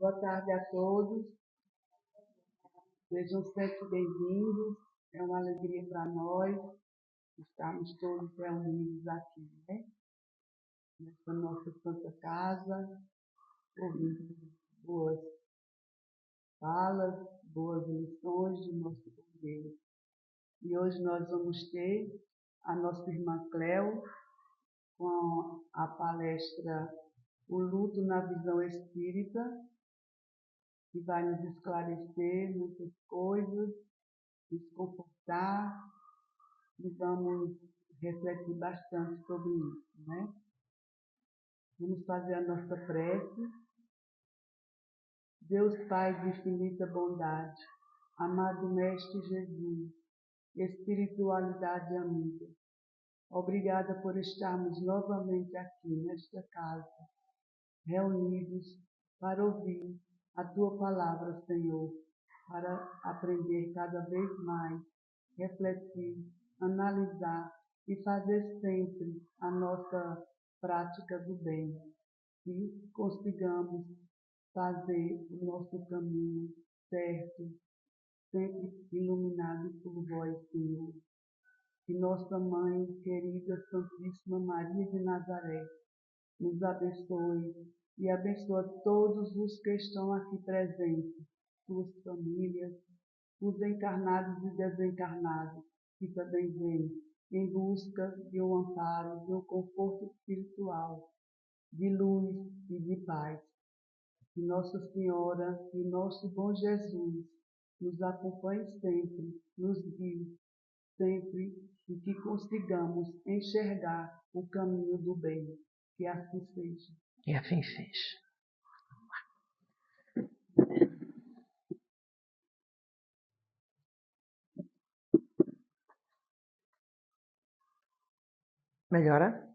Boa tarde a todos. Sejam sempre bem-vindos. É uma alegria para nós estarmos todos reunidos aqui, né? Nessa nossa Santa Casa, ouvindo boas falas, boas lições de nosso Deus. E hoje nós vamos ter a nossa irmã Cléo com a palestra O Luto na Visão Espírita, que vai nos esclarecer muitas coisas, nos confortar e vamos refletir bastante sobre isso, né? Vamos fazer a nossa prece. Deus Pai de infinita bondade, amado Mestre Jesus, espiritualidade amiga, obrigada por estarmos novamente aqui nesta casa, reunidos para ouvir a Tua palavra, Senhor, para aprender cada vez mais, refletir, analisar e fazer sempre a nossa prática do bem, que consigamos fazer o nosso caminho certo, sempre iluminado por vós, Senhor. Que nossa Mãe querida Santíssima Maria de Nazaré nos abençoe e abençoa todos os que estão aqui presentes, suas famílias, os encarnados e desencarnados, que também vêm em busca de um amparo, de um conforto espiritual, de luz e de paz. Que Nossa Senhora e nosso bom Jesus nos acompanhe sempre, nos guie sempre e que consigamos enxergar o caminho do bem. Que assim seja. E assim seja. Melhora?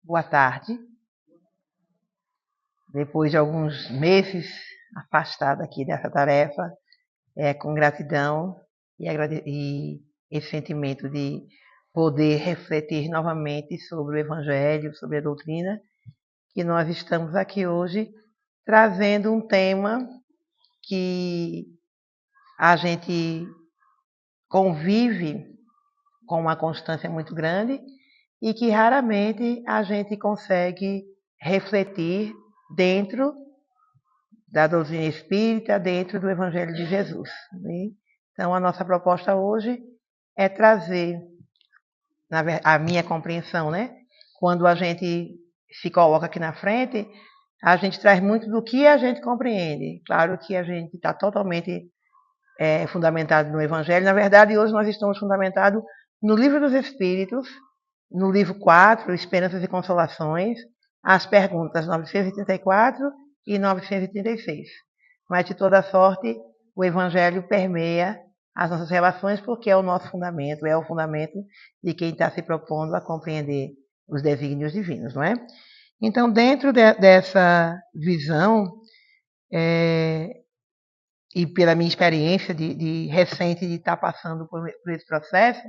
Boa tarde. Depois de alguns meses afastada aqui dessa tarefa, com gratidão e esse sentimento de poder refletir novamente sobre o Evangelho, sobre a doutrina, que nós estamos aqui hoje trazendo um tema que a gente convive com uma constância muito grande e que raramente a gente consegue refletir dentro da doutrina espírita, dentro do Evangelho de Jesus. Né? Então, a nossa proposta hoje é trazer a minha compreensão, né? Quando a gente se coloca aqui na frente, a gente traz muito do que a gente compreende. Claro que a gente está totalmente fundamentado no Evangelho. Na verdade, hoje nós estamos fundamentados no Livro dos Espíritos, no livro 4, Esperanças e Consolações, as perguntas 934 e 936. Mas, de toda sorte, o Evangelho permeia as nossas relações porque é o nosso fundamento, é o fundamento de quem está se propondo a compreender os desígnios divinos, não é? Então, dentro dessa visão, e pela minha experiência recente de estar passando por esse processo,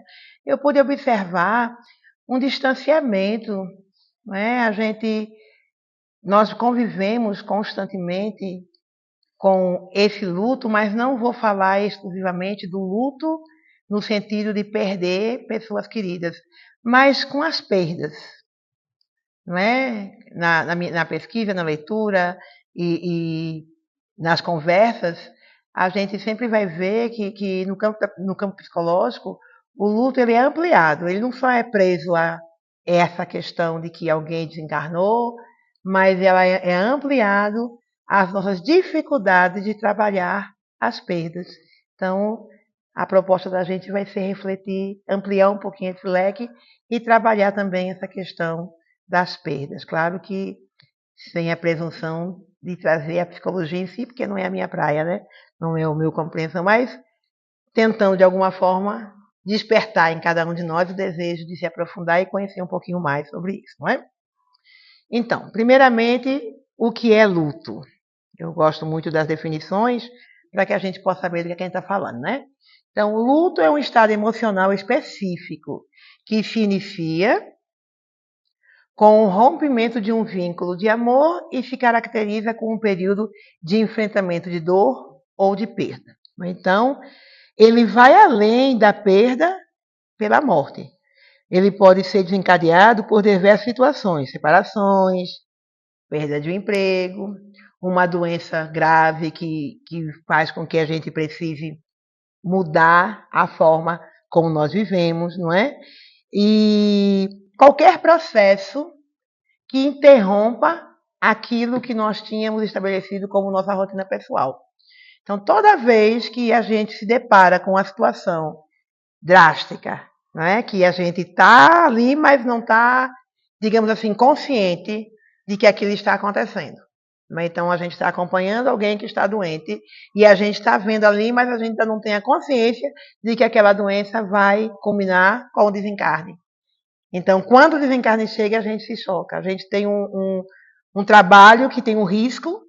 eu pude observar um distanciamento, né? Nós convivemos constantemente com esse luto, mas não vou falar exclusivamente do luto no sentido de perder pessoas queridas, mas com as perdas, não é? Na pesquisa, na leitura e nas conversas, a gente sempre vai ver que no campo psicológico o luto ele é ampliado, ele não só é preso a essa questão de que alguém desencarnou, mas ela é ampliado às nossas dificuldades de trabalhar as perdas. Então, a proposta da gente vai ser refletir, ampliar um pouquinho esse leque e trabalhar também essa questão das perdas. Claro que sem a presunção de trazer a psicologia em si, porque não é a minha praia, né? Não é o meu compreensão, mas tentando, de alguma forma, despertar em cada um de nós o desejo de se aprofundar e conhecer um pouquinho mais sobre isso, não é? Então, primeiramente, o que é luto? Eu gosto muito das definições para que a gente possa saber do que a gente está falando, né? Então, o luto é um estado emocional específico que se inicia com o rompimento de um vínculo de amor e se caracteriza com um período de enfrentamento de dor ou de perda. Então, ele vai além da perda pela morte. Ele pode ser desencadeado por diversas situações, separações, perda de um emprego, uma doença grave que faz com que a gente precise mudar a forma como nós vivemos, não é? E qualquer processo que interrompa aquilo que nós tínhamos estabelecido como nossa rotina pessoal. Então, toda vez que a gente se depara com uma situação drástica, não é? Que a gente está ali, mas não está, digamos assim, consciente de que aquilo está acontecendo. Então, a gente está acompanhando alguém que está doente e a gente está vendo ali, mas a gente ainda não tem a consciência de que aquela doença vai culminar com o desencarne. Então, quando o desencarne chega, a gente se choca. A gente tem um trabalho que tem um risco,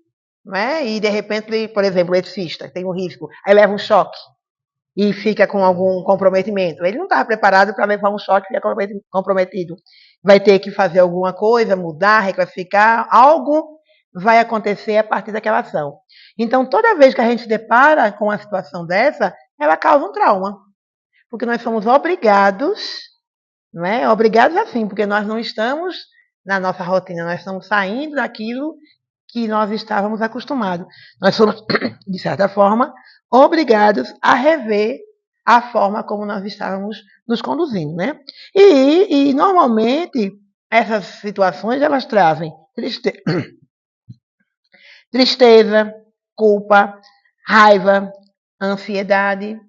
né? E de repente, por exemplo, o eletricista tem um risco, aí leva um choque e fica com algum comprometimento. Ele não estava preparado para levar um choque e ficar comprometido. Vai ter que fazer alguma coisa, mudar, reclassificar, algo vai acontecer a partir daquela ação. Então, toda vez que a gente se depara com uma situação dessa, ela causa um trauma. Porque nós somos obrigados, não é? Obrigados assim, porque nós não estamos na nossa rotina, nós estamos saindo daquilo que nós estávamos acostumados. Nós somos, de certa forma, obrigados a rever a forma como nós estávamos nos conduzindo, né? E normalmente, essas situações, elas trazem tristeza, culpa, raiva, ansiedade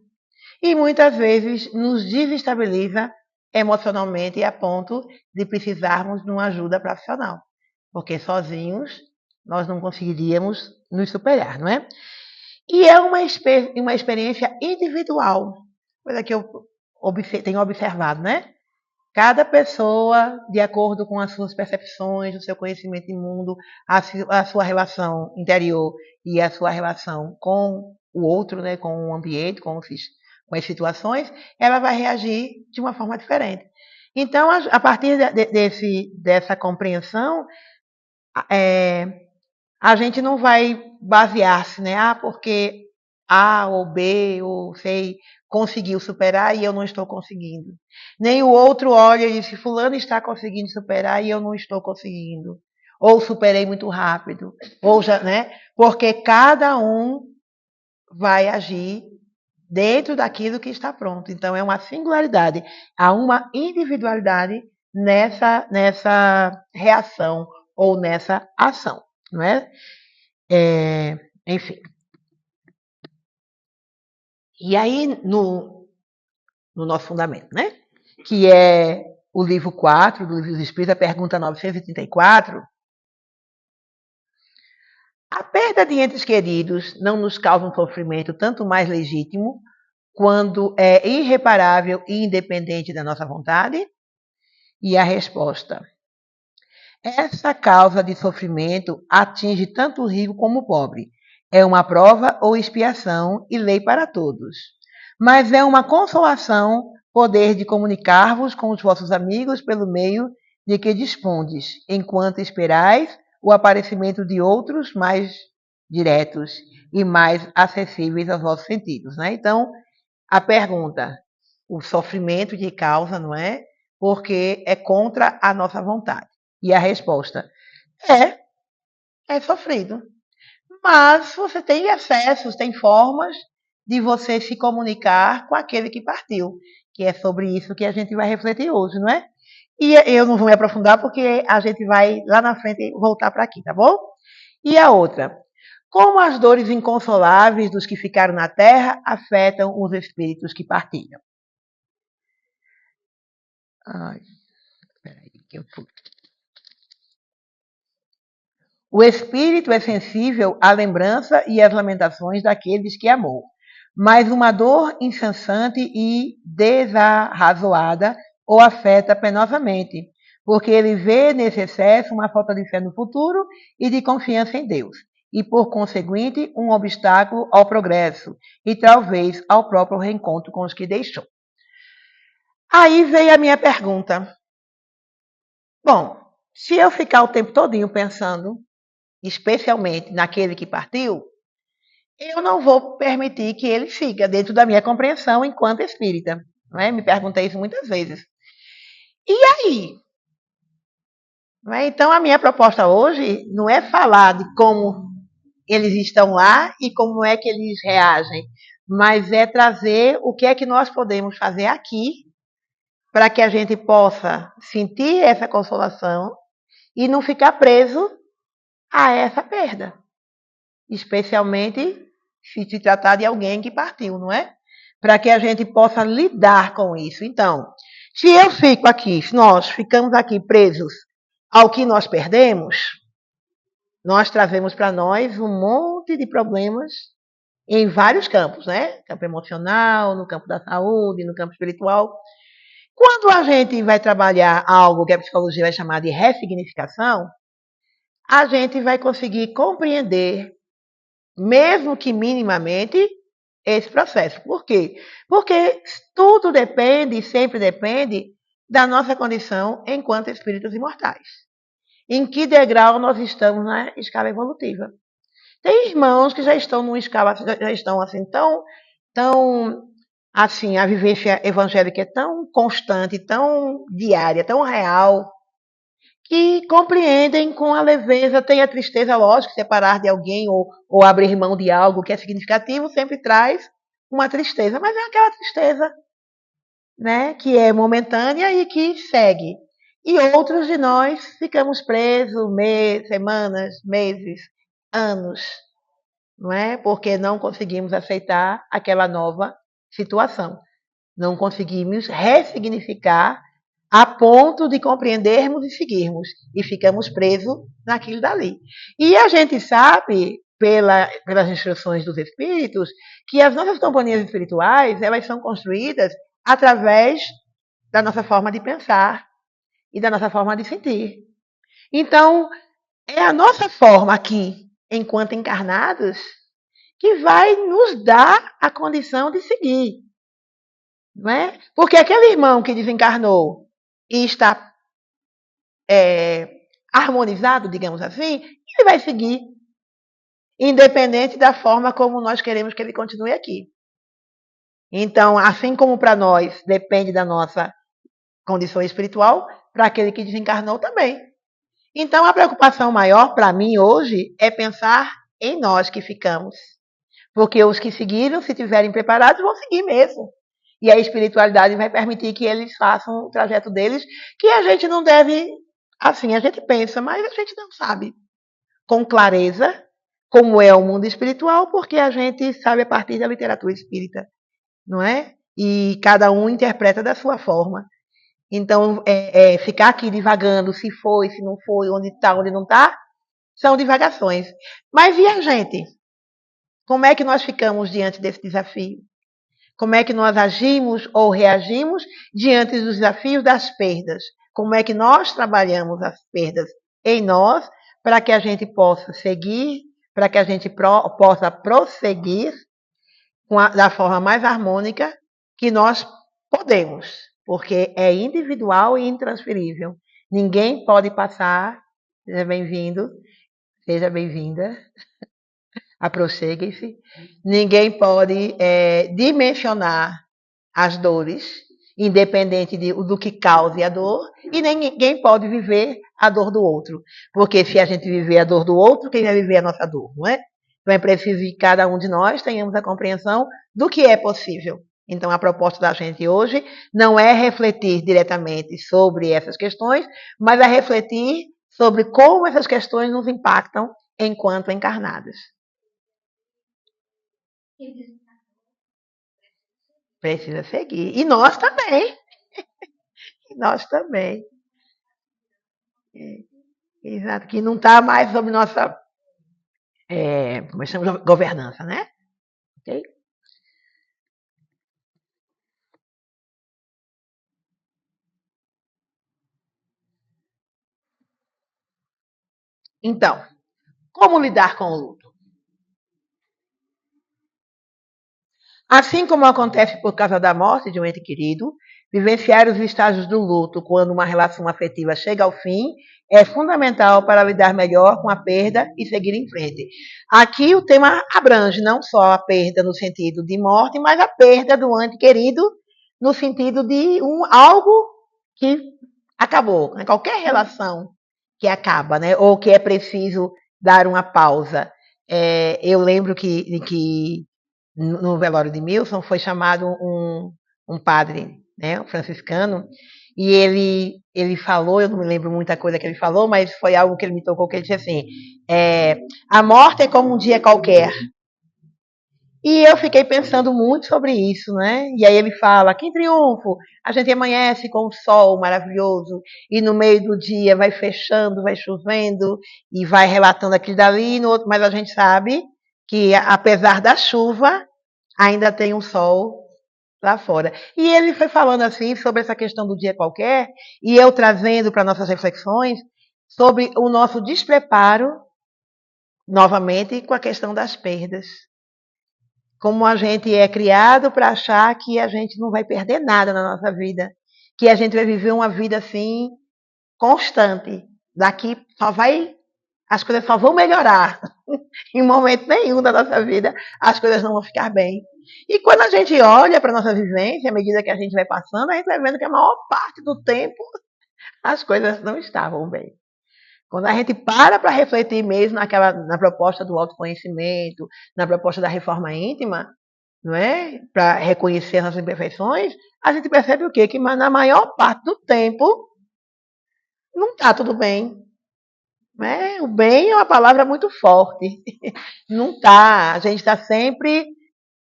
e muitas vezes nos desestabiliza emocionalmente a ponto de precisarmos de uma ajuda profissional, porque sozinhos nós não conseguiríamos nos superar, não é? E é uma experiência individual, coisa que eu tenho observado, né? Cada pessoa, de acordo com as suas percepções, o seu conhecimento de mundo, a sua relação interior e a sua relação com o outro, né, com o ambiente, com as situações, ela vai reagir de uma forma diferente. Então, a partir dessa compreensão, a gente não vai basear-se, né? Porque A ou B ou C conseguiu superar e eu não estou conseguindo. Nem o outro olha e diz, fulano está conseguindo superar e eu não estou conseguindo. Ou superei muito rápido. Ou já, né? Porque cada um vai agir dentro daquilo que está pronto. Então, é uma singularidade. Há uma individualidade nessa reação ou nessa ação, não é? Enfim. E aí, no nosso fundamento, né? Que é o livro 4 do Livro dos Espíritos, a pergunta 934, a perda de entes queridos não nos causa um sofrimento tanto mais legítimo quando é irreparável e independente da nossa vontade? E a resposta: essa causa de sofrimento atinge tanto o rico como o pobre. É uma prova ou expiação e lei para todos. Mas é uma consolação poder de comunicar-vos com os vossos amigos pelo meio de que dispondes, enquanto esperais o aparecimento de outros mais diretos e mais acessíveis aos vossos sentidos, né? Então, a pergunta, o sofrimento de causa, não é? Porque é contra a nossa vontade. E a resposta é sofrido. Mas você tem acessos, tem formas de você se comunicar com aquele que partiu, que é sobre isso que a gente vai refletir hoje, não é? E eu não vou me aprofundar porque a gente vai lá na frente voltar para aqui, tá bom? E a outra, como as dores inconsoláveis dos que ficaram na Terra afetam os espíritos que partiram? Ai, peraí, que eu fui. O espírito é sensível à lembrança e às lamentações daqueles que amou, mas uma dor incessante e desarrazoada o afeta penosamente, porque ele vê nesse excesso uma falta de fé no futuro e de confiança em Deus. e, por conseguinte, um obstáculo ao progresso e talvez ao próprio reencontro com os que deixou. Aí veio a minha pergunta. Bom, se eu ficar o tempo todinho pensando, especialmente naquele que partiu, eu não vou permitir que ele siga dentro da minha compreensão enquanto espírita. Não é? Me perguntei isso muitas vezes. E aí? Não é? Então, a minha proposta hoje não é falar de como eles estão lá e como é que eles reagem, mas é trazer o que é que nós podemos fazer aqui para que a gente possa sentir essa consolação e não ficar preso a essa perda, especialmente se tratar de alguém que partiu, não é? Para que a gente possa lidar com isso. Então, se eu fico aqui, se nós ficamos aqui presos ao que nós perdemos, nós trazemos para nós um monte de problemas em vários campos, né? Campo emocional, no campo da saúde, no campo espiritual. Quando a gente vai trabalhar algo que a psicologia vai chamar de ressignificação, a gente vai conseguir compreender, mesmo que minimamente, esse processo. Por quê? Porque tudo depende, sempre depende, da nossa condição enquanto espíritos imortais. Em que degrau nós estamos na escala evolutiva. Tem irmãos que já estão numa escala, já estão assim, tão assim, a vivência evangélica é tão constante, tão diária, tão real, que compreendem com a leveza, tem a tristeza, lógico, separar de alguém ou abrir mão de algo que é significativo sempre traz uma tristeza, mas é aquela tristeza, né, que é momentânea e que segue. E outros de nós ficamos presos semanas, meses, anos, não é? Porque não conseguimos aceitar aquela nova situação. Não conseguimos ressignificar a ponto de compreendermos e seguirmos. E ficamos presos naquilo dali. E a gente sabe, pelas instruções dos espíritos, que as nossas companhias espirituais, elas são construídas através da nossa forma de pensar e da nossa forma de sentir. Então, é a nossa forma aqui, enquanto encarnados, que vai nos dar a condição de seguir. Não é? Porque aquele irmão que desencarnou e está harmonizado, digamos assim, ele vai seguir, independente da forma como nós queremos que ele continue aqui. Então, assim como para nós depende da nossa condição espiritual, para aquele que desencarnou também. Então, a preocupação maior para mim hoje é pensar em nós que ficamos. Porque os que seguiram, se estiverem preparados, vão seguir mesmo. E a espiritualidade vai permitir que eles façam o trajeto deles, que a gente não deve, assim, a gente pensa, mas a gente não sabe com clareza como é o mundo espiritual, porque a gente sabe a partir da literatura espírita, não é? E cada um interpreta da sua forma. Então, ficar aqui divagando se foi, se não foi, onde está, onde não está, são divagações. Mas e a gente? Como é que nós ficamos diante desse desafio? Como é que nós agimos ou reagimos diante dos desafios das perdas? Como é que nós trabalhamos as perdas em nós para que a gente possa seguir, para que a gente possa prosseguir da forma mais harmônica que nós podemos, porque é individual e intransferível. Ninguém pode passar, seja bem-vindo, seja bem-vinda, aproxeguem-se. Ninguém pode dimensionar as dores, independente do que cause a dor, e nem ninguém pode viver a dor do outro. Porque se a gente viver a dor do outro, quem vai viver a nossa dor, não é? Então é preciso que cada um de nós tenhamos a compreensão do que é possível. Então a proposta da gente hoje não é refletir diretamente sobre essas questões, mas é refletir sobre como essas questões nos impactam enquanto encarnados. Precisa seguir. E nós também. E nós também. Exato. Que não está mais sob nossa como chamamos, governança, né? Ok? Então, Como lidar com o luto? Assim como acontece por causa da morte de um ente querido, vivenciar os estágios do luto quando uma relação afetiva chega ao fim é fundamental para lidar melhor com a perda e seguir em frente. Aqui o tema abrange não só a perda no sentido de morte, mas a perda do ente querido no sentido de algo que acabou. Né? Qualquer relação que acaba, né? Ou que é preciso dar uma pausa. Eu lembro que no velório de Milson foi chamado um padre, né, um franciscano, e ele falou, eu não me lembro muita coisa que ele falou, mas foi algo que ele me tocou, que ele disse assim, a morte é como um dia qualquer. E eu fiquei pensando muito sobre isso, né? E aí ele fala, que triunfo! A gente amanhece com um sol maravilhoso e no meio do dia vai fechando, vai chovendo e vai relatando aquilo dali, no outro, mas a gente sabe que apesar da chuva, ainda tem um sol lá fora. E ele foi falando assim sobre essa questão do dia qualquer, e eu trazendo para nossas reflexões sobre o nosso despreparo, novamente, com a questão das perdas. Como a gente é criado para achar que a gente não vai perder nada na nossa vida, que a gente vai viver uma vida assim constante. Daqui as coisas só vão melhorar. Em momento nenhum da nossa vida as coisas não vão ficar bem. E quando a gente olha para a nossa vivência, à medida que a gente vai passando, a gente vai vendo que a maior parte do tempo as coisas não estavam bem. Quando a gente para refletir mesmo na proposta do autoconhecimento, na proposta da reforma íntima, não é? Para reconhecer as nossas imperfeições, a gente percebe o quê? Que na maior parte do tempo não está tudo bem. Né? O bem é uma palavra muito forte. Não está. A gente está sempre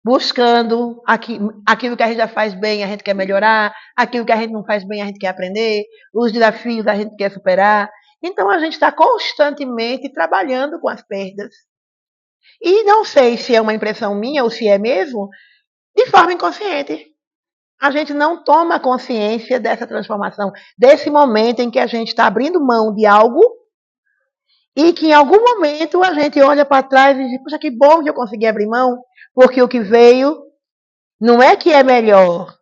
buscando aquilo que a gente já faz bem, a gente quer melhorar, aquilo que a gente não faz bem, a gente quer aprender, os desafios a gente quer superar. Então a gente está constantemente trabalhando com as perdas. E não sei se é uma impressão minha ou se é mesmo, de forma inconsciente. A gente não toma consciência dessa transformação, desse momento em que a gente está abrindo mão de algo e que em algum momento a gente olha para trás e diz, puxa, que bom que eu consegui abrir mão, porque o que veio não é que é melhor,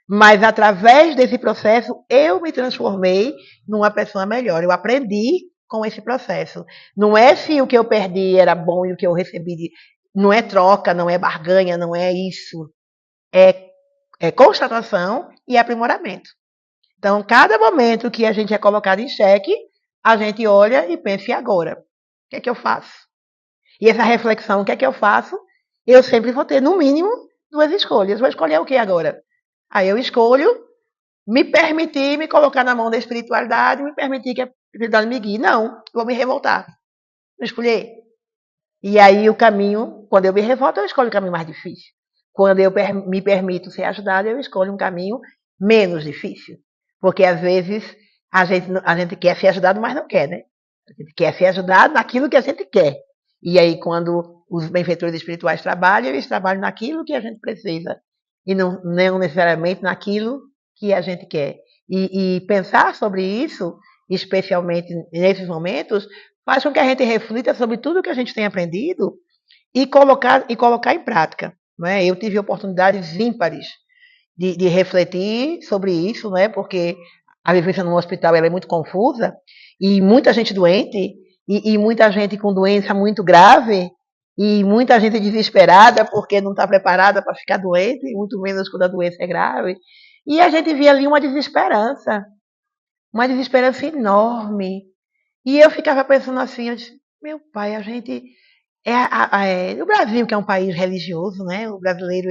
mas através desse processo eu me transformei numa pessoa melhor. Eu aprendi com esse processo. Não é se o que eu perdi era bom e o que eu recebi não é troca, não é barganha, não é isso. É constatação e aprimoramento. Então, cada momento que a gente é colocado em xeque, a gente olha e pensa, e agora? O que é que eu faço? E essa reflexão, o que é que eu faço? Eu sempre vou ter, no mínimo, duas escolhas. Vou escolher o que agora? Aí eu escolho me permitir me colocar na mão da espiritualidade, me permitir que a espiritualidade me guie. Não, vou me revoltar. Não escolher. E aí o caminho, quando eu me revolto, eu escolho o caminho mais difícil. Quando eu me permito ser ajudada, eu escolho um caminho menos difícil. Porque às vezes a gente quer ser ajudado, mas não quer, né? A gente quer ser ajudado naquilo que a gente quer. E aí, quando os benfeitores espirituais trabalham, eles trabalham naquilo que a gente precisa. E não necessariamente naquilo que a gente quer. E pensar sobre isso, especialmente nesses momentos, faz com que a gente reflita sobre tudo que a gente tem aprendido e colocar em prática. Não é? Eu tive oportunidades ímpares de refletir sobre isso, né? Porque a vivência no hospital ela é muito confusa e muita gente doente e muita gente com doença muito grave e muita gente desesperada porque não está preparada para ficar doente, muito menos quando a doença é grave. E a gente via ali uma desesperança enorme. E eu ficava pensando assim, eu disse, meu pai, a gente o Brasil, que é um país religioso, né? O brasileiro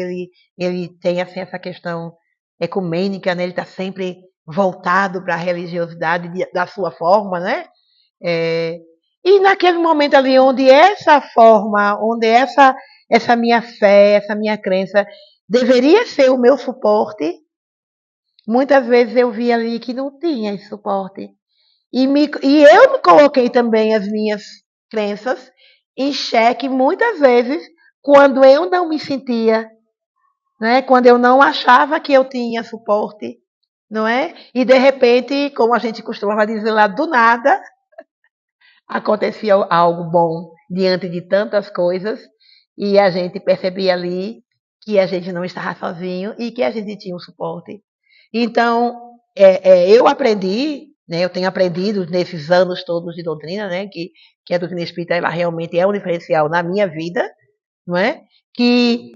ele tem assim, essa questão ecumênica, né? Ele está sempre voltado para a religiosidade da sua forma, né? E naquele momento ali onde essa forma, onde essa minha fé, essa minha crença deveria ser o meu suporte, muitas vezes eu vi ali que não tinha esse suporte. E eu me coloquei também as minhas crenças em xeque muitas vezes quando eu não me sentia, né? Quando eu não achava que eu tinha suporte, não é? E de repente, como a gente costumava dizer lá, do nada acontecia algo bom diante de tantas coisas, e a gente percebia ali que a gente não estava sozinho e que a gente tinha um suporte. Então, eu aprendi, né, eu tenho aprendido nesses anos todos de doutrina, né, que a doutrina espírita ela realmente é um diferencial na minha vida, não é? Que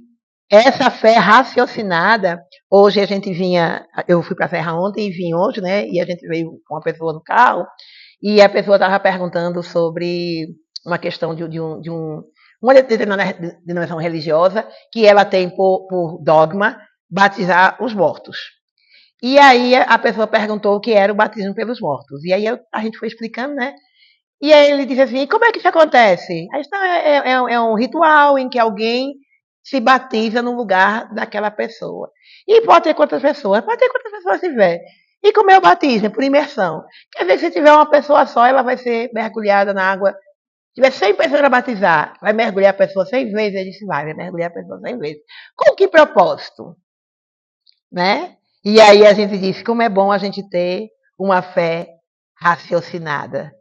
essa fé raciocinada, hoje a gente vinha, eu fui para a Serra ontem e vim hoje, né, e a gente veio com uma pessoa no carro, e a pessoa estava perguntando sobre uma questão uma determinada denominação religiosa que ela tem por dogma batizar os mortos. E aí a pessoa perguntou o que era o batismo pelos mortos. E aí a gente foi explicando, né? E aí ele disse assim, como é que isso acontece? Aí disse, é um ritual em que alguém se batiza no lugar daquela pessoa. E pode ter quantas pessoas? Pode ter quantas pessoas tiver. E como é o batismo? Por imersão. Quer dizer, se tiver uma pessoa só, ela vai ser mergulhada na água. Se tiver 100 pessoas para batizar, vai mergulhar a pessoa 100 vezes? Ele disse, vai mergulhar a pessoa 100 vezes. Com que propósito? Né? E aí a gente disse, como é bom a gente ter uma fé raciocinada.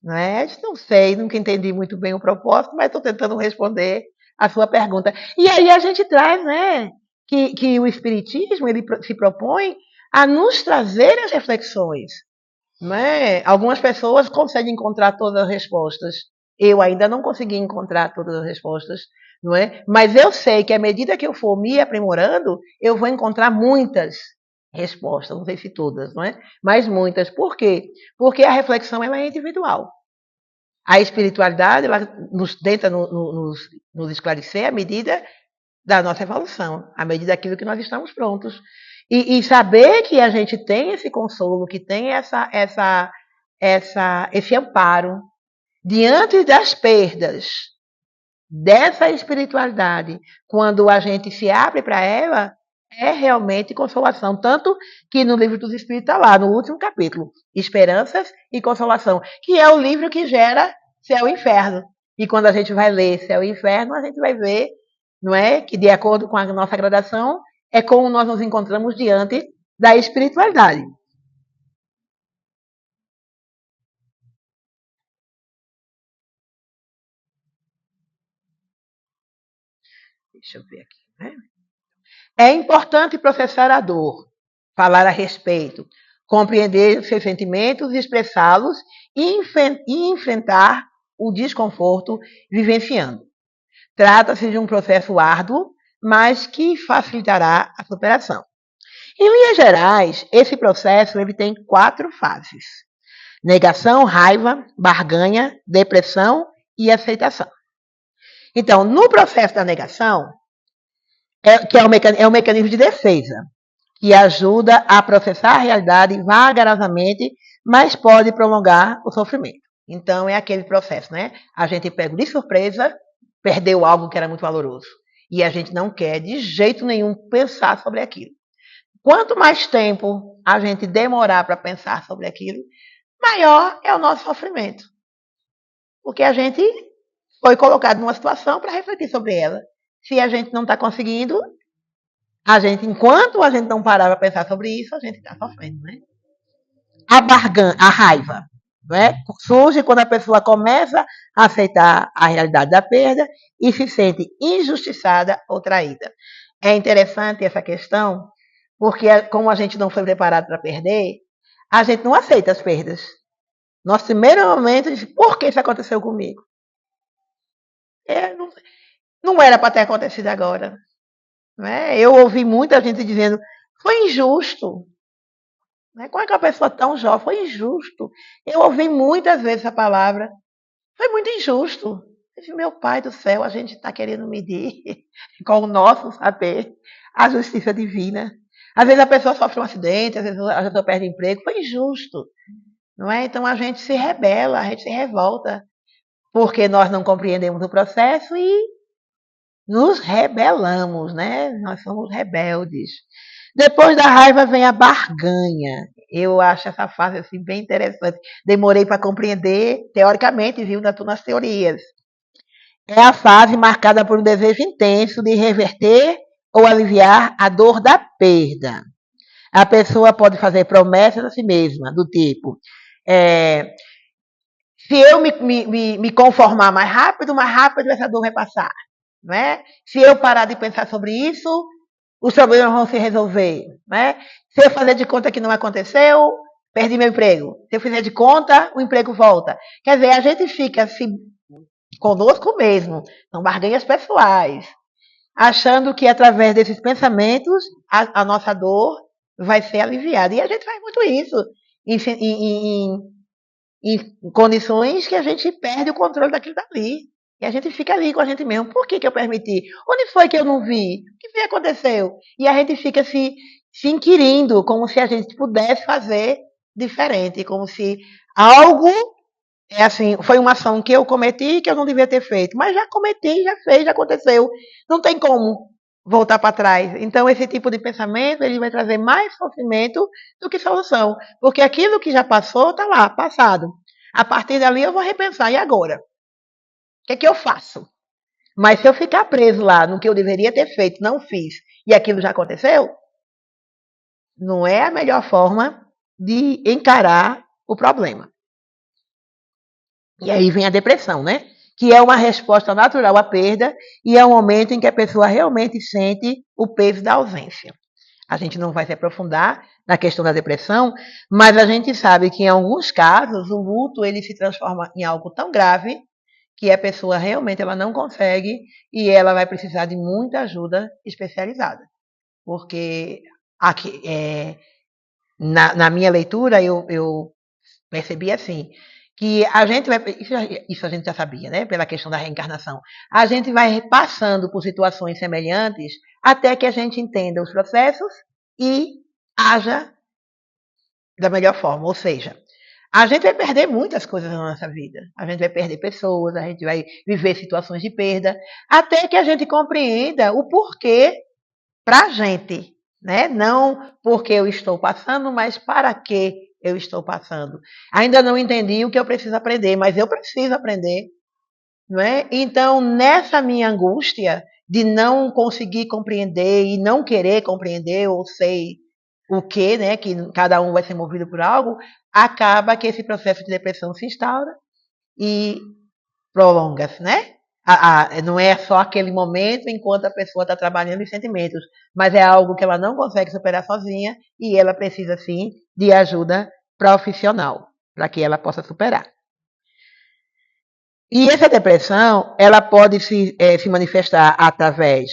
Não é? Não sei, nunca entendi muito bem o propósito, mas estou tentando responder a sua pergunta. E aí a gente traz, né, que o Espiritismo ele se propõe a nos trazer as reflexões. Não é? Algumas pessoas conseguem encontrar todas as respostas. Eu ainda não consegui encontrar todas as respostas, não é? Mas eu sei que à medida que eu for me aprimorando, eu vou encontrar muitas respostas, não sei se todas, não é? Mas muitas. Por quê? Porque a reflexão ela é individual. A espiritualidade ela nos tenta nos esclarecer à medida da nossa evolução, à medida daquilo que nós estamos prontos. E saber que a gente tem esse consolo, que tem esse amparo diante das perdas dessa espiritualidade, quando a gente se abre para ela, é realmente consolação. Tanto que no livro dos Espíritos está lá, no último capítulo, Esperanças e Consolação, que é o livro que gera Céu e Inferno. E quando a gente vai ler Céu e Inferno, a gente vai ver, não é, que de acordo com a nossa gradação, é como nós nos encontramos diante da espiritualidade. Deixa eu ver aqui, né? É importante processar a dor, falar a respeito, compreender os seus sentimentos, expressá-los e enfrentar o desconforto vivenciando. Trata-se de um processo árduo, mas que facilitará a superação. Em linhas gerais, esse processo ele tem 4 fases: negação, raiva, barganha, depressão e aceitação. Então, no processo da negação, que é um mecanismo de defesa, que ajuda a processar a realidade vagarosamente, mas pode prolongar o sofrimento. Então, é aquele processo, né? A gente pega de surpresa, perdeu algo que era muito valoroso. E a gente não quer, de jeito nenhum, pensar sobre aquilo. Quanto mais tempo a gente demorar para pensar sobre aquilo, maior é o nosso sofrimento. Porque a gente foi colocado numa situação para refletir sobre ela. Se a gente não está conseguindo, enquanto a gente não parar para pensar sobre isso, a gente está sofrendo, né? A raiva, né? Surge quando a pessoa começa a aceitar a realidade da perda e se sente injustiçada ou traída. É interessante essa questão, porque como a gente não foi preparado para perder, a gente não aceita as perdas. Nosso primeiro momento diz, por que isso aconteceu comigo? Não era para ter acontecido agora. Né? Eu ouvi muita gente dizendo, foi injusto. Né? Como é que uma pessoa tão jovem foi injusto? Eu ouvi muitas vezes essa palavra. Foi muito injusto. Eu disse, meu pai do céu, a gente está querendo medir com o nosso saber a justiça divina. Às vezes a pessoa sofre um acidente, às vezes a pessoa perde emprego. Foi injusto. Não é? Então a gente se rebela, a gente se revolta. Porque nós não compreendemos o processo e nos rebelamos, né? Nós somos rebeldes. Depois da raiva vem a barganha. Eu acho essa fase assim, bem interessante. Demorei para compreender, teoricamente, viu, nas teorias. É a fase marcada por um desejo intenso de reverter ou aliviar a dor da perda. A pessoa pode fazer promessas a si mesma, do tipo, Se eu me conformar mais rápido essa dor vai passar. Né? Se eu parar de pensar sobre isso, os problemas vão se resolver. Né? Se eu fazer de conta que não aconteceu, perdi meu emprego. Se eu fizer de conta, o emprego volta. Quer dizer, a gente fica assim, conosco mesmo, são barganhas pessoais, achando que através desses pensamentos a nossa dor vai ser aliviada. E a gente faz muito isso em condições que a gente perde o controle daquilo dali. E a gente fica ali com a gente mesmo. Por que eu permiti? Onde foi que eu não vi? O que aconteceu? E a gente fica se inquirindo, como se a gente pudesse fazer diferente, como se algo assim, foi uma ação que eu cometi que eu não devia ter feito. Mas já cometi, já fez, já aconteceu. Não tem como voltar para trás. Então, esse tipo de pensamento, ele vai trazer mais sofrimento do que solução. Porque aquilo que já passou, está lá, passado. A partir dali, eu vou repensar. E agora? O que eu faço? Mas se eu ficar preso lá no que eu deveria ter feito, não fiz, e aquilo já aconteceu, não é a melhor forma de encarar o problema. E aí vem a depressão, né? Que é uma resposta natural à perda e é um momento em que a pessoa realmente sente o peso da ausência. A gente não vai se aprofundar na questão da depressão, mas a gente sabe que em alguns casos o luto ele se transforma em algo tão grave que a pessoa realmente ela não consegue e ela vai precisar de muita ajuda especializada. Porque aqui, na minha leitura eu percebi assim, que a gente vai, isso a gente já sabia, né, pela questão da reencarnação, a gente vai passando por situações semelhantes até que a gente entenda os processos e haja da melhor forma, ou seja, a gente vai perder muitas coisas na nossa vida, a gente vai perder pessoas, a gente vai viver situações de perda, até que a gente compreenda o porquê para a gente, né? Não porque eu estou passando, mas para que eu estou passando. Ainda não entendi o que eu preciso aprender, mas eu preciso aprender, não é? Então, nessa minha angústia de não conseguir compreender e não querer compreender, ou sei o que, né? Que cada um vai ser movido por algo, acaba que esse processo de depressão se instaura e prolonga-se, né? Não é só aquele momento enquanto a pessoa está trabalhando os sentimentos, mas é algo que ela não consegue superar sozinha e ela precisa, sim, de ajuda profissional para que ela possa superar. E essa depressão, ela pode se manifestar através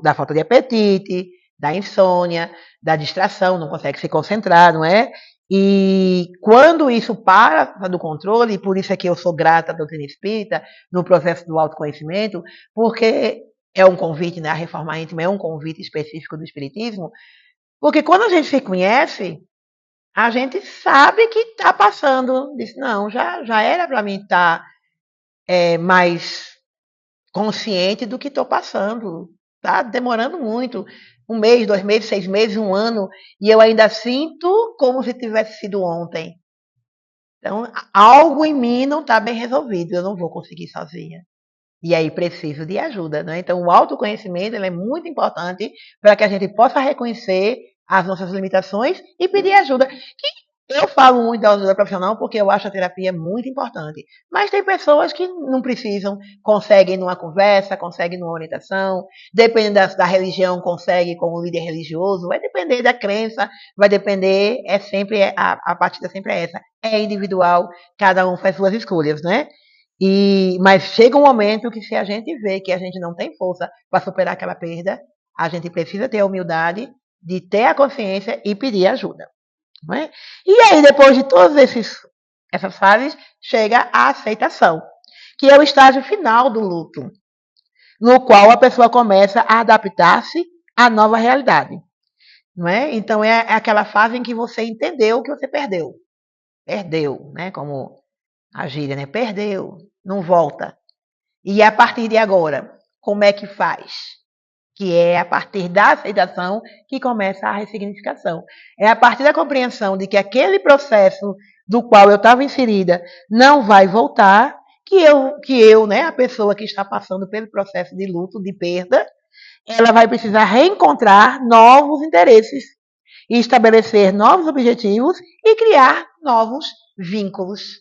da falta de apetite, da insônia, da distração, não consegue se concentrar, não é? E quando isso para do controle, e por isso é que eu sou grata à doutrina espírita, no processo do autoconhecimento, porque é um convite, né? A reforma íntima é um convite específico do espiritismo, porque quando a gente se conhece, a gente sabe que está passando, diz, não, já era para mim estar mais consciente do que estou passando. Está demorando muito. 1 mês, 2 meses, 6 meses, 1 ano, e eu ainda sinto como se tivesse sido ontem. Então, algo em mim não está bem resolvido, eu não vou conseguir sozinha. E aí preciso de ajuda, né? Então, o autoconhecimento ele é muito importante para que a gente possa reconhecer as nossas limitações e pedir ajuda. Eu falo muito da ajuda profissional porque eu acho a terapia muito importante. Mas tem pessoas que não precisam, conseguem numa conversa, conseguem numa orientação, dependendo da religião, consegue com o líder religioso, vai depender da crença, vai depender, a partida sempre é essa. É individual, cada um faz suas escolhas, né? Mas chega um momento que se a gente vê que a gente não tem força para superar aquela perda, a gente precisa ter a humildade de ter a consciência e pedir ajuda. Não é? E aí, depois de todas essas fases, chega a aceitação, que é o estágio final do luto, no qual a pessoa começa a adaptar-se à nova realidade. Não é? Então, é aquela fase em que você entendeu o que você perdeu. Perdeu, né? Como a gíria, né? Perdeu, não volta. E a partir de agora, como é que faz? Que é a partir da aceitação que começa a ressignificação. É a partir da compreensão de que aquele processo do qual eu estava inserida não vai voltar, que eu, né, a pessoa que está passando pelo processo de luto, de perda, ela vai precisar reencontrar novos interesses e estabelecer novos objetivos e criar novos vínculos.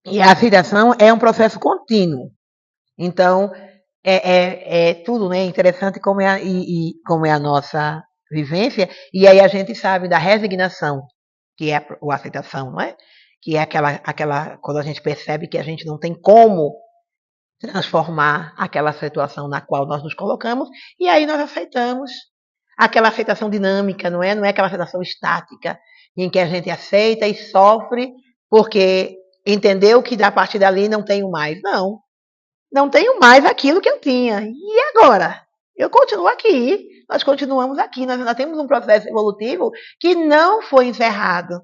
E a aceitação é um processo contínuo. Então, é tudo, né? Interessante como como é a nossa vivência. E aí a gente sabe da resignação, que é a aceitação, não é? Que é aquela quando a gente percebe que a gente não tem como transformar aquela situação na qual nós nos colocamos, e aí nós aceitamos aquela aceitação dinâmica, não é? Não é aquela aceitação estática, em que a gente aceita e sofre porque entendeu que a partir dali não tenho mais. Não, não tenho mais aquilo que eu tinha. E agora? Eu continuo aqui, nós continuamos aqui, nós ainda temos um processo evolutivo que não foi encerrado.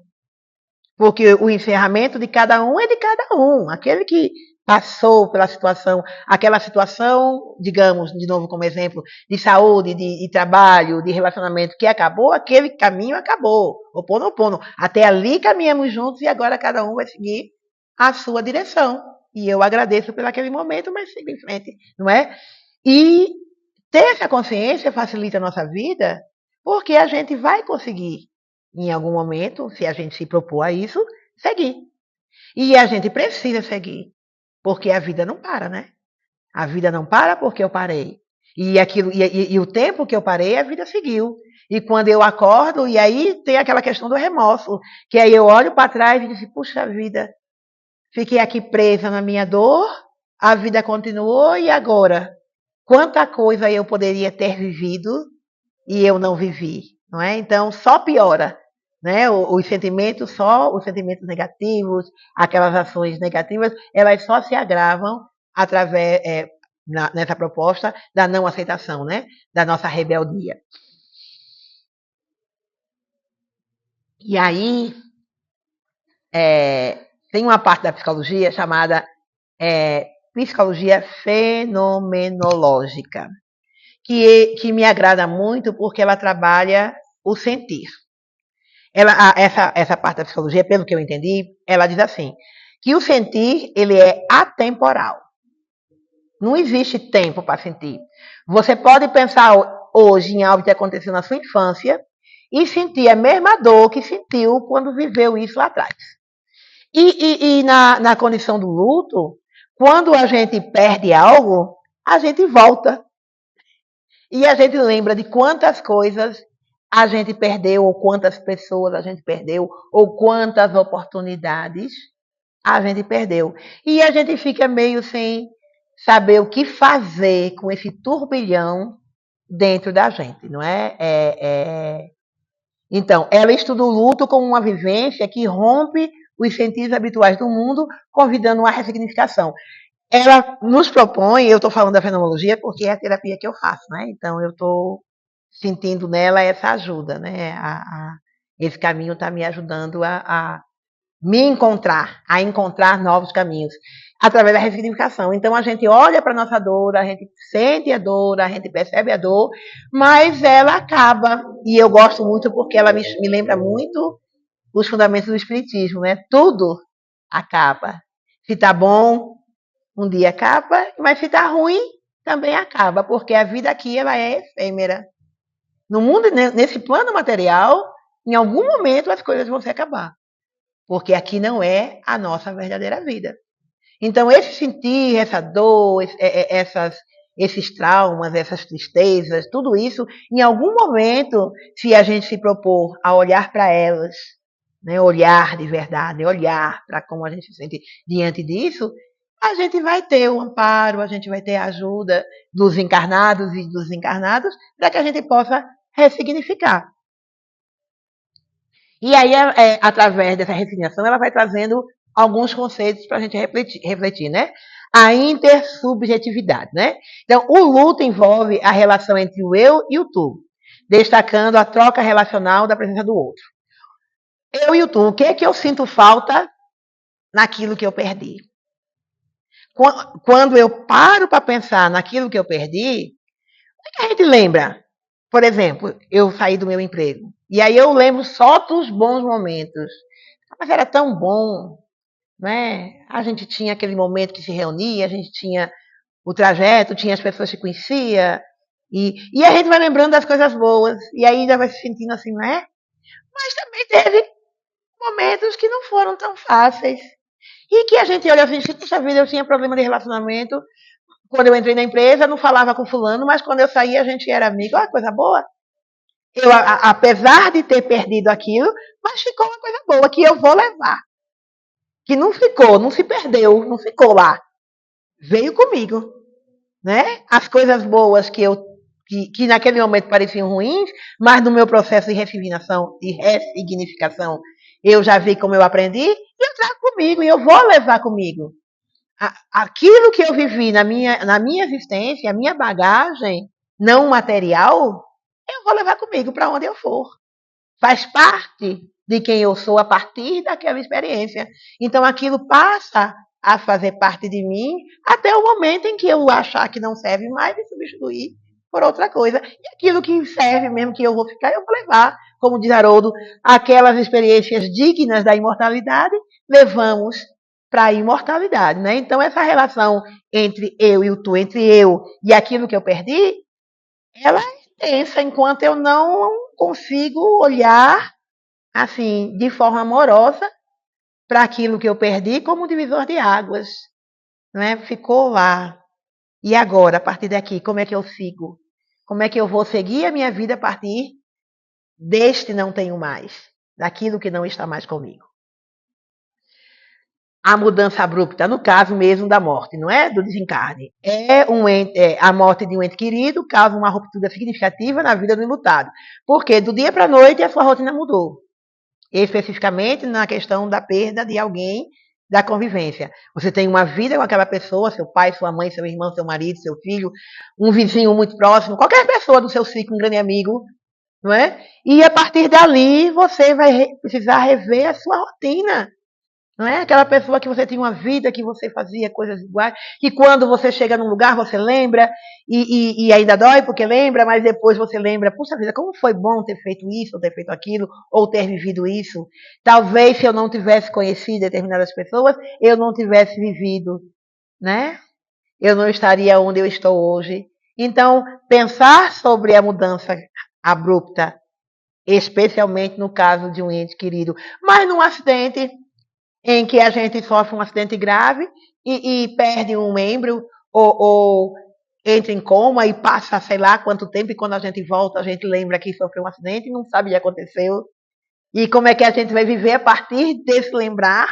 Porque o encerramento de cada um é de cada um. Aquele que passou pela situação, aquela situação, digamos, de novo como exemplo, de saúde, de trabalho, de relacionamento que acabou, aquele caminho acabou. Oponopono. Até ali caminhamos juntos e agora cada um vai seguir a sua direção. E eu agradeço por aquele momento, mas sigo em frente, não é? E ter essa consciência facilita a nossa vida, porque a gente vai conseguir, em algum momento, se a gente se propor a isso, seguir. E a gente precisa seguir, porque a vida não para, né? A vida não para porque eu parei. E o tempo que eu parei, a vida seguiu. E quando eu acordo, e aí tem aquela questão do remorso, que aí eu olho para trás e digo, puxa vida, fiquei aqui presa na minha dor, a vida continuou e agora? Quanta coisa eu poderia ter vivido e eu não vivi, não é? Então só piora, né? Os sentimentos negativos, aquelas ações negativas, elas só se agravam através nessa proposta da não aceitação, né? Da nossa rebeldia. E aí tem uma parte da psicologia chamada psicologia fenomenológica, que me agrada muito porque ela trabalha o sentir. Essa parte da psicologia, pelo que eu entendi, ela diz assim, que o sentir, ele é atemporal. Não existe tempo para sentir. Você pode pensar hoje em algo que aconteceu na sua infância e sentir a mesma dor que sentiu quando viveu isso lá atrás. E na condição do luto, quando a gente perde algo, a gente volta. E a gente lembra de quantas coisas a gente perdeu, ou quantas pessoas a gente perdeu, ou quantas oportunidades a gente perdeu. E a gente fica meio sem saber o que fazer com esse turbilhão dentro da gente, não é? Então, ela estuda o luto como uma vivência que rompe os sentidos habituais do mundo, convidando uma ressignificação. Ela nos propõe, eu estou falando da fenomenologia porque é a terapia que eu faço, né? Então eu estou sentindo nela essa ajuda, né? Esse caminho está me ajudando a me encontrar, a encontrar novos caminhos, através da ressignificação. Então a gente olha para a nossa dor, a gente sente a dor, a gente percebe a dor, mas ela acaba. E eu gosto muito porque ela me lembra muito os fundamentos do Espiritismo, né? Tudo acaba. Se está bom, um dia acaba, mas se está ruim, também acaba, porque a vida aqui ela é efêmera. No mundo, nesse plano material, em algum momento as coisas vão se acabar, porque aqui não é a nossa verdadeira vida. Então, esse sentir, essa dor, esses traumas, essas tristezas, tudo isso, em algum momento, se a gente se propor a olhar para elas, né, olhar de verdade, olhar para como a gente se sente diante disso, a gente vai ter o amparo, a gente vai ter a ajuda dos encarnados e dos desencarnados para que a gente possa ressignificar. E aí, através dessa ressignificação, ela vai trazendo alguns conceitos para a gente refletir, né? A intersubjetividade, né? Então, o luto envolve a relação entre o eu e o tu, destacando a troca relacional da presença do outro. Eu e o tu, o que é que eu sinto falta naquilo que eu perdi? Quando eu paro para pensar naquilo que eu perdi, o que a gente lembra? Por exemplo, eu saí do meu emprego. E aí eu lembro só dos bons momentos. Mas era tão bom, né? A gente tinha aquele momento que se reunia, a gente tinha o trajeto, tinha as pessoas que conhecia. E a gente vai lembrando das coisas boas. E aí ainda vai se sentindo assim, né? Mas também teve momentos que não foram tão fáceis. E que a gente olha assim, puxa vida, eu tinha problema de relacionamento. Quando eu entrei na empresa, não falava com fulano, mas quando eu saí, a gente era amigo. Olha, coisa boa. Eu, apesar de ter perdido aquilo, mas ficou uma coisa boa que eu vou levar. Que não ficou, não se perdeu, não ficou lá. Veio comigo, né? As coisas boas que naquele momento pareciam ruins, mas no meu processo de ressignificação, eu já vi como eu aprendi e eu trago comigo e eu vou levar comigo. Aquilo que eu vivi na minha existência, a minha bagagem não material, eu vou levar comigo para onde eu for. Faz parte de quem eu sou a partir daquela experiência. Então aquilo passa a fazer parte de mim até o momento em que eu achar que não serve mais e substituir por outra coisa. E aquilo que serve mesmo, que eu vou ficar, eu vou levar. Como diz Haroldo, aquelas experiências dignas da imortalidade, levamos para a imortalidade. Né? Então essa relação entre eu e o tu, entre eu e aquilo que eu perdi, ela é intensa enquanto eu não consigo olhar assim, de forma amorosa para aquilo que eu perdi como divisor de águas. Não é? Ficou lá. E agora, a partir daqui, como é que eu sigo? Como é que eu vou seguir a minha vida a partir deste não tenho mais, daquilo que não está mais comigo? A mudança abrupta, no caso mesmo da morte, não é do desencarne. A morte de um ente querido causa uma ruptura significativa na vida do enlutado. Porque do dia para a noite a sua rotina mudou. Especificamente na questão da perda de alguém da convivência. Você tem uma vida com aquela pessoa, seu pai, sua mãe, seu irmão, seu marido, seu filho, um vizinho muito próximo, qualquer pessoa do seu ciclo, um grande amigo, não é? E a partir dali você vai precisar rever a sua rotina. Não é aquela pessoa que você tinha uma vida, que você fazia coisas iguais, que quando você chega num lugar você lembra, e ainda dói porque lembra, mas depois você lembra, puxa vida, como foi bom ter feito isso, ou ter feito aquilo, ou ter vivido isso. Talvez se eu não tivesse conhecido determinadas pessoas, eu não tivesse vivido, né? Eu não estaria onde eu estou hoje. Então, pensar sobre a mudança abrupta, especialmente no caso de um ente querido, mas num acidente em que a gente sofre um acidente grave e perde um membro ou entra em coma e passa sei lá quanto tempo e quando a gente volta a gente lembra que sofreu um acidente e não sabe o que aconteceu. E como é que a gente vai viver a partir desse lembrar,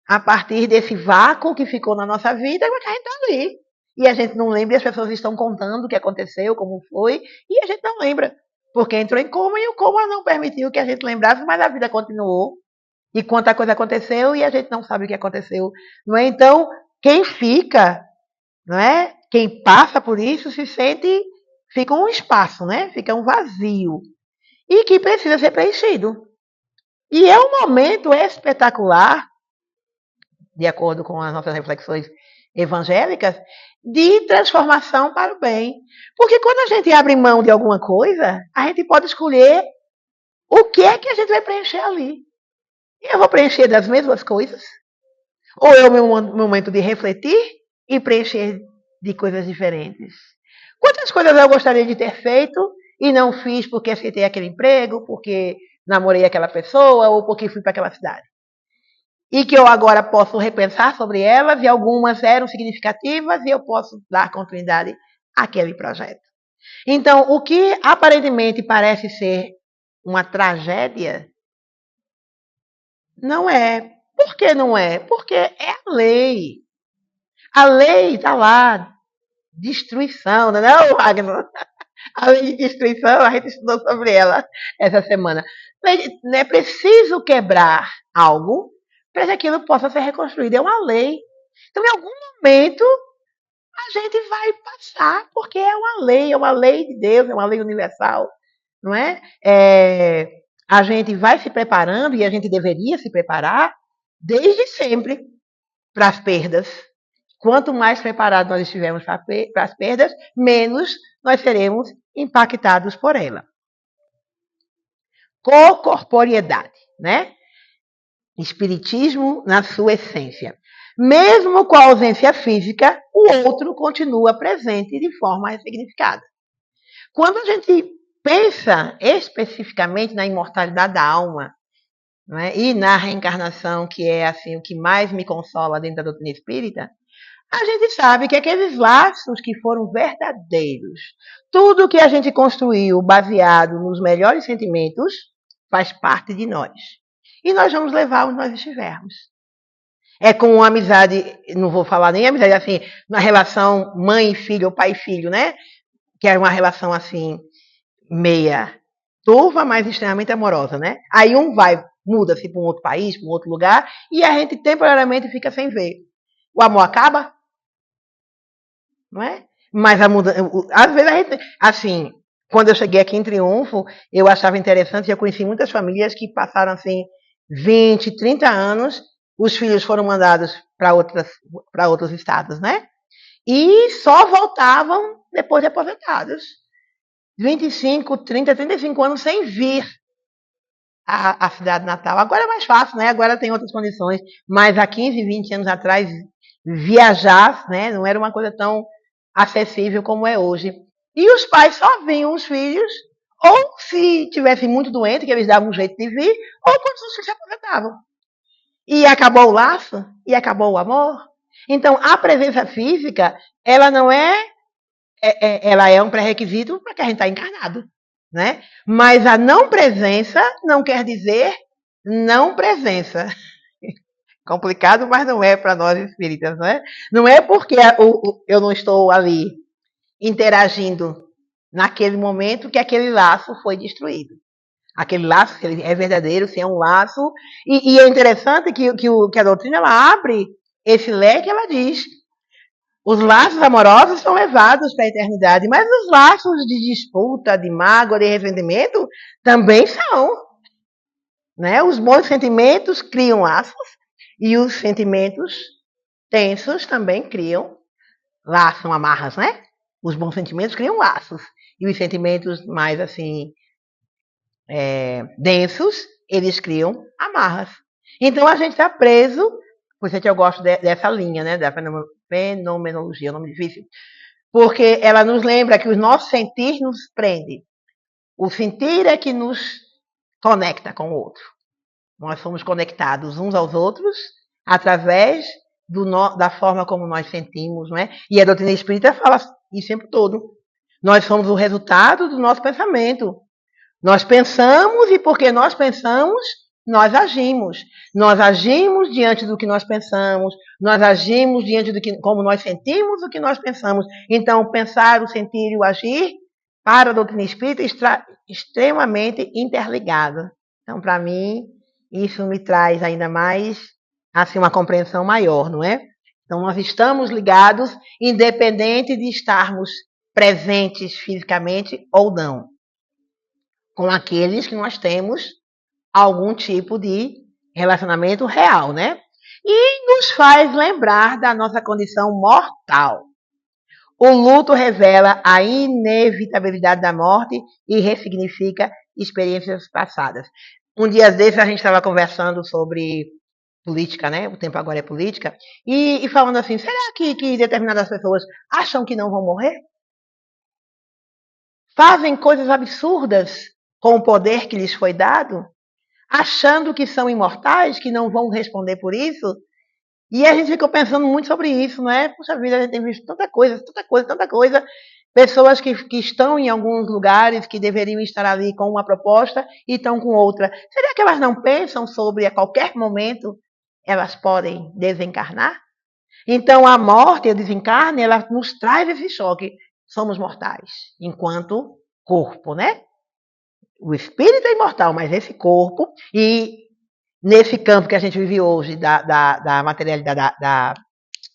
a partir desse vácuo que ficou na nossa vida, mas que a gente está ali. E a gente não lembra e as pessoas estão contando o que aconteceu, como foi, e a gente não lembra. Porque entrou em coma e o coma não permitiu que a gente lembrasse, mas a vida continuou. E quanta coisa aconteceu e a gente não sabe o que aconteceu. Não é? Então, quem fica, não é? Quem passa por isso se sente, fica um espaço, né? Fica um vazio. E que precisa ser preenchido. E é um momento espetacular, de acordo com as nossas reflexões evangélicas, de transformação para o bem. Porque quando a gente abre mão de alguma coisa, a gente pode escolher o que é que a gente vai preencher ali. E eu vou preencher das mesmas coisas? Ou é o meu momento de refletir e preencher de coisas diferentes? Quantas coisas eu gostaria de ter feito e não fiz porque aceitei aquele emprego, porque namorei aquela pessoa ou porque fui para aquela cidade? E que eu agora posso repensar sobre elas e algumas eram significativas e eu posso dar continuidade àquele projeto. Então, o que aparentemente parece ser uma tragédia, não é. Por que não é? Porque é a lei. A lei está lá. Destruição, não é não, Wagner? A lei de destruição, a gente estudou sobre ela essa semana. É preciso quebrar algo para que aquilo possa ser reconstruído. É uma lei. Então, em algum momento, a gente vai passar, porque é uma lei de Deus, é uma lei universal. Não é? A gente vai se preparando, e a gente deveria se preparar, desde sempre, para as perdas. Quanto mais preparados nós estivermos para as perdas, menos nós seremos impactados por ela. Corporeidade, né? Espiritismo na sua essência. Mesmo com a ausência física, o outro continua presente de forma ressignificada. Quando a gente pensa especificamente na imortalidade da alma, não é? E na reencarnação, que é assim o que mais me consola dentro da doutrina espírita, a gente sabe que aqueles laços que foram verdadeiros, tudo que a gente construiu baseado nos melhores sentimentos, faz parte de nós. E nós vamos levar onde nós estivermos. É com uma amizade, não vou falar nem amizade, assim, na relação mãe e filho, ou pai e filho, né? Que é uma relação assim, meia turva, mas extremamente amorosa, né? Aí um vai, muda-se para um outro país, para um outro lugar, e a gente temporariamente fica sem ver. O amor acaba? Não é? Mas a mudança, às vezes a gente, assim, quando eu cheguei aqui em Triunfo, eu achava interessante, eu conheci muitas famílias que passaram assim 20, 30 anos, os filhos foram mandados para outros estados, né? E só voltavam depois de aposentados. 25, 30, 35 anos sem vir à cidade natal. Agora é mais fácil, né? Agora tem outras condições, mas há 15, 20 anos atrás, viajar, né, não era uma coisa tão acessível como é hoje. E os pais só vinham os filhos, ou se tivessem muito doente, que eles davam um jeito de vir, ou quando os filhos se aposentavam. E acabou o laço, e acabou o amor. Então, a presença física, ela não ela é um pré-requisito para que a gente está encarnado, né? Mas a não presença não quer dizer não presença. Complicado, mas não é para nós espíritas, não é? Não é porque eu não estou ali interagindo naquele momento que aquele laço foi destruído. Aquele laço, se ele é verdadeiro, se é um laço. E é interessante que a doutrina ela abre esse leque, ela diz: os laços amorosos são levados para a eternidade, mas os laços de disputa, de mágoa, de ressentimento também são. Né? Os bons sentimentos criam laços e os sentimentos tensos também criam laços, são amarras, né? Os bons sentimentos criam laços e os sentimentos mais assim densos, eles criam amarras. Então a gente está preso, por isso que eu gosto dessa linha, né? Da fenomenologia, é um nome difícil, porque ela nos lembra que o nosso sentir nos prende. O sentir é que nos conecta com o outro. Nós somos conectados uns aos outros através da forma como nós sentimos, não é? E a doutrina espírita fala isso o tempo todo. Nós somos o resultado do nosso pensamento. Nós pensamos e porque nós pensamos, nós agimos. Nós agimos diante do que nós pensamos, nós agimos diante do que, como nós sentimos o que nós pensamos. Então, pensar, o sentir e o agir, para a doutrina espírita, está extremamente interligado. Então, para mim, isso me traz ainda mais assim, uma compreensão maior, não é? Então, nós estamos ligados, independente de estarmos presentes fisicamente ou não, com aqueles que nós temos algum tipo de relacionamento real, né? E nos faz lembrar da nossa condição mortal. O luto revela a inevitabilidade da morte e ressignifica experiências passadas. Um dia desses a gente estava conversando sobre política, né? O tempo agora é política. E falando assim, será que determinadas pessoas acham que não vão morrer? Fazem coisas absurdas com o poder que lhes foi dado, achando que são imortais, que não vão responder por isso. E a gente ficou pensando muito sobre isso, não é? Puxa vida, a gente tem visto tanta coisa, tanta coisa, tanta coisa. Pessoas que estão em alguns lugares que deveriam estar ali com uma proposta e estão com outra. Será que elas não pensam sobre a qualquer momento elas podem desencarnar? Então a morte e o desencarne, ela nos traz esse choque. Somos mortais, enquanto corpo, né? O espírito é imortal, mas esse corpo, e nesse campo que a gente vive hoje da materialidade,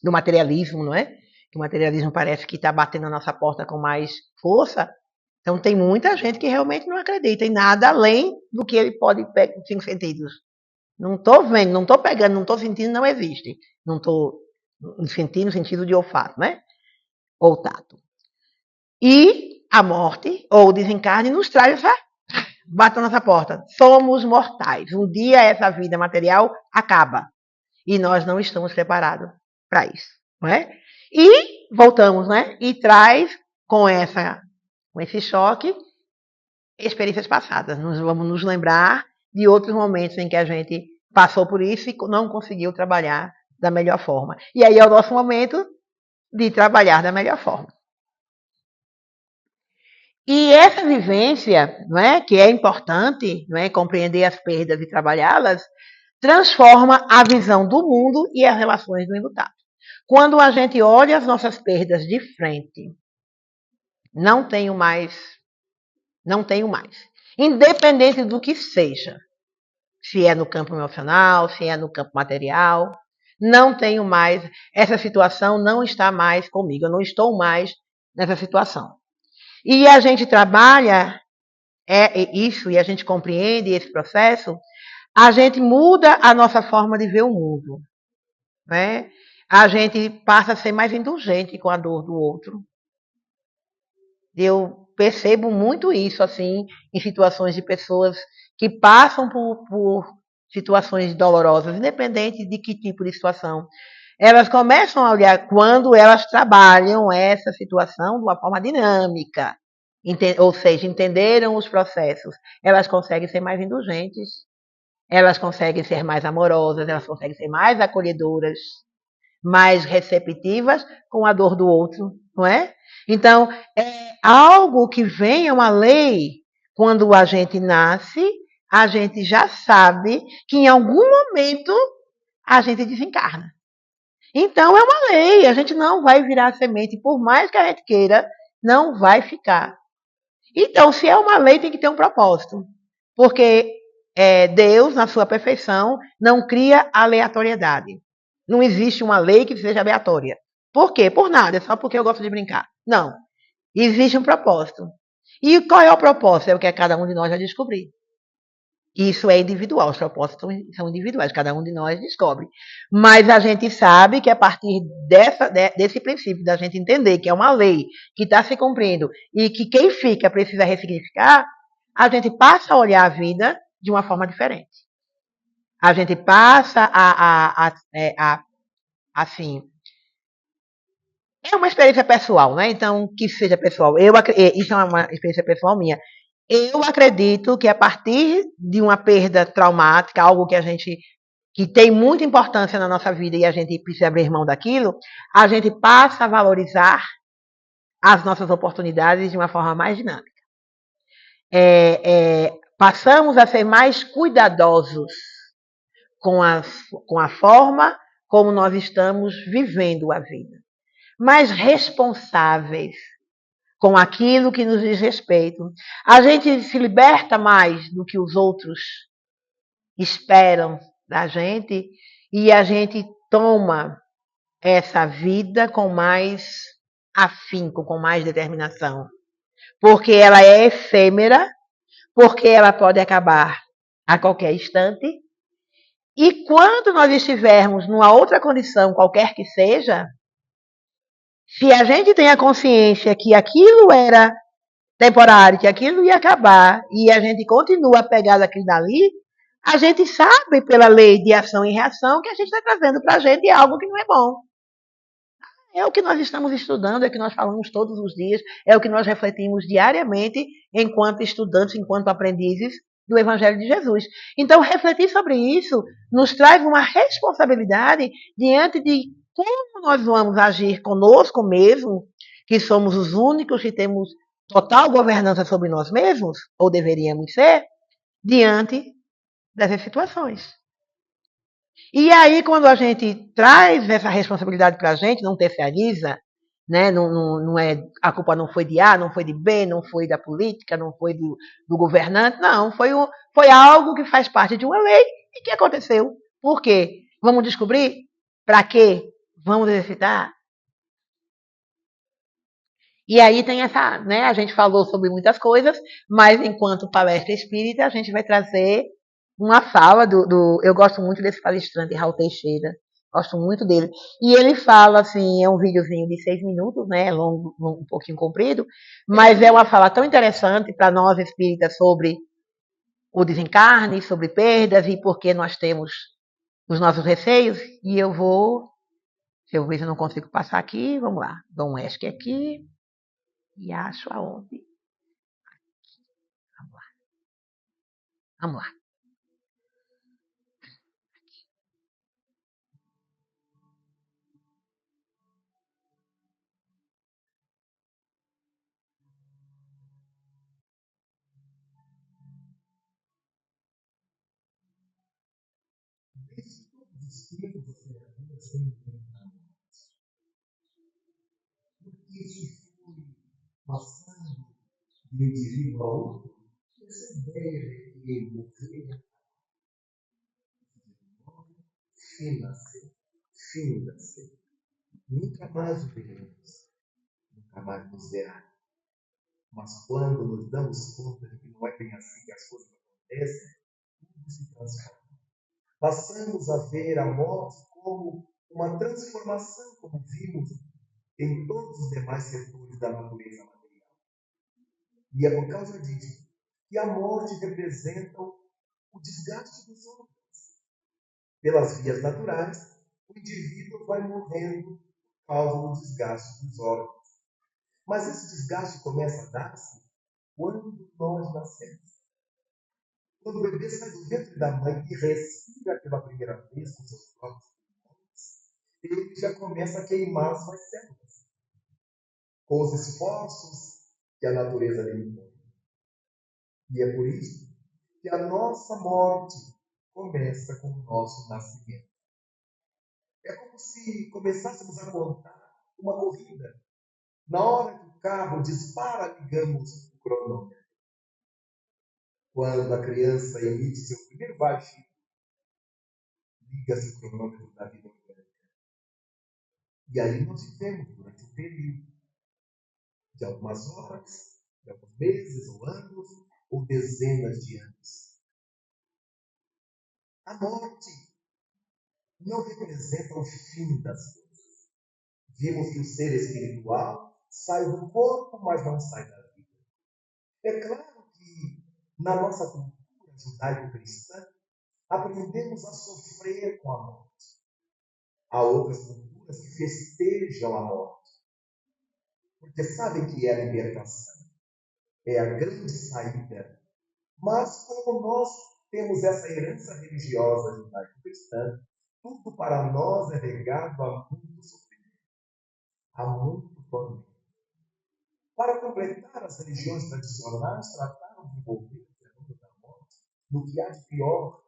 do materialismo, não é? Que o materialismo parece que está batendo na nossa porta com mais força. Então tem muita gente que realmente não acredita em nada além do que ele pode pegar com 5 sentidos. Não estou vendo, não estou pegando, não estou sentindo, não existe. Não estou sentindo no sentido de olfato, né? Ou tato. E a morte, ou o desencarne, nos traz essa bate na nossa porta. Somos mortais. Um dia essa vida material acaba. E nós não estamos preparados para isso. Não é? E voltamos, né? E traz com esse choque experiências passadas. Nós vamos nos lembrar de outros momentos em que a gente passou por isso e não conseguiu trabalhar da melhor forma. E aí é o nosso momento de trabalhar da melhor forma. E essa vivência, não é, que é importante, não é, compreender as perdas e trabalhá-las, transforma a visão do mundo e as relações do enlutado. Quando a gente olha as nossas perdas de frente, não tenho mais. Independente do que seja. Se é no campo emocional, se é no campo material, não tenho mais. Essa situação não está mais comigo. Eu não estou mais nessa situação. E a gente trabalha isso e a gente compreende esse processo, a gente muda a nossa forma de ver o mundo. Né? A gente passa a ser mais indulgente com a dor do outro. Eu percebo muito isso, assim, em situações de pessoas que passam por situações dolorosas, independente de que tipo de situação. Elas começam a olhar quando elas trabalham essa situação de uma forma dinâmica, ou seja, entenderam os processos. Elas conseguem ser mais indulgentes, elas conseguem ser mais amorosas, elas conseguem ser mais acolhedoras, mais receptivas com a dor do outro, não é? Então, é algo que vem, é uma lei. Quando a gente nasce, a gente já sabe que em algum momento a gente desencarna. Então, é uma lei. A gente não vai virar semente, por mais que a gente queira, não vai ficar. Então, se é uma lei, tem que ter um propósito. Porque Deus, na sua perfeição, não cria aleatoriedade. Não existe uma lei que seja aleatória. Por quê? Por nada, é só porque eu gosto de brincar. Não. Existe um propósito. E qual é o propósito? É o que cada um de nós vai descobrir. Isso é individual, os propósitos são individuais, cada um de nós descobre. Mas a gente sabe que a partir desse princípio, da gente entender que é uma lei que está se cumprindo e que quem fica precisa ressignificar, a gente passa a olhar a vida de uma forma diferente. A gente passa assim, é uma experiência pessoal, né? Então, que seja pessoal. Isso é uma experiência pessoal minha. Eu acredito que a partir de uma perda traumática, algo que tem muita importância na nossa vida e a gente precisa abrir mão daquilo, a gente passa a valorizar as nossas oportunidades de uma forma mais dinâmica. Passamos a ser mais cuidadosos com a forma como nós estamos vivendo a vida, mais responsáveis com aquilo que nos diz respeito. A gente se liberta mais do que os outros esperam da gente e a gente toma essa vida com mais afinco, com mais determinação. Porque ela é efêmera, porque ela pode acabar a qualquer instante. E quando nós estivermos numa outra condição, qualquer que seja, se a gente tem a consciência que aquilo era temporário, que aquilo ia acabar, e a gente continua apegado àquilo dali, a gente sabe pela lei de ação e reação que a gente está trazendo para a gente algo que não é bom. É o que nós estamos estudando, é o que nós falamos todos os dias, é o que nós refletimos diariamente enquanto estudantes, enquanto aprendizes do Evangelho de Jesus. Então, refletir sobre isso nos traz uma responsabilidade diante de como nós vamos agir conosco mesmo, que somos os únicos que temos total governança sobre nós mesmos, ou deveríamos ser, diante dessas situações. E aí, quando a gente traz essa responsabilidade para a gente, não terceiriza, né? Não é, a culpa não foi de A, não foi de B, não foi da política, não foi do governante, não, foi algo que faz parte de uma lei e que aconteceu. Por quê? Vamos descobrir? Para quê? Vamos exercitar? E aí tem essa, né? A gente falou sobre muitas coisas, mas enquanto palestra espírita, a gente vai trazer uma fala eu gosto muito desse palestrante, Raul Teixeira, gosto muito dele. E ele fala assim, é um videozinho de 6 minutos, né? Longo, um pouquinho comprido, mas é uma fala tão interessante para nós espíritas sobre o desencarne, sobre perdas e por que nós temos os nossos receios. E se eu ver se eu não consigo passar aqui, vamos lá. Dom Esque aqui. E acho aonde? Vamos lá. Vamos lá. espíritos operadores têm inventado. Porque isso foi passando de um indivíduo a outro, essa ideia de que ele morrer, finda-se, nunca mais o veremos, nunca mais nos verá. Mas quando nos damos conta de que não é bem assim que as coisas acontecem, tudo se transforma. Passamos a ver a morte como uma transformação, como vimos em todos os demais setores da natureza material. E é por causa disso que a morte representa o desgaste dos órgãos. Pelas vias naturais, o indivíduo vai morrendo por causa do desgaste dos órgãos. Mas esse desgaste começa a dar-se quando nós nascemos. Quando o bebê sai do ventre da mãe e respira pela primeira vez com seus próprios pulmões, ele já começa a queimar as suas células, com os esforços que a natureza lhe impõe. E é por isso que a nossa morte começa com o nosso nascimento. É como se começássemos a contar uma corrida. Na hora que o carro dispara, ligamos o cronômetro. Quando a criança emite seu primeiro baixinho, liga-se o cronômetro da vida orgânica. E aí nós vivemos durante um período de algumas horas, de alguns meses ou anos, ou dezenas de anos. A morte não representa o fim das coisas. Vimos que o ser espiritual sai do corpo, mas não sai da vida. É claro que na nossa cultura judaico-cristã, aprendemos a sofrer com a morte. Há outras culturas que festejam a morte, porque sabem que é a libertação, é a grande saída. Mas como nós temos essa herança religiosa judaico-cristã, tudo para nós é regado a muito sofrimento, a muito tormento. Para completar, as religiões tradicionais trataram de envolver o fenômeno da morte no que há de pior,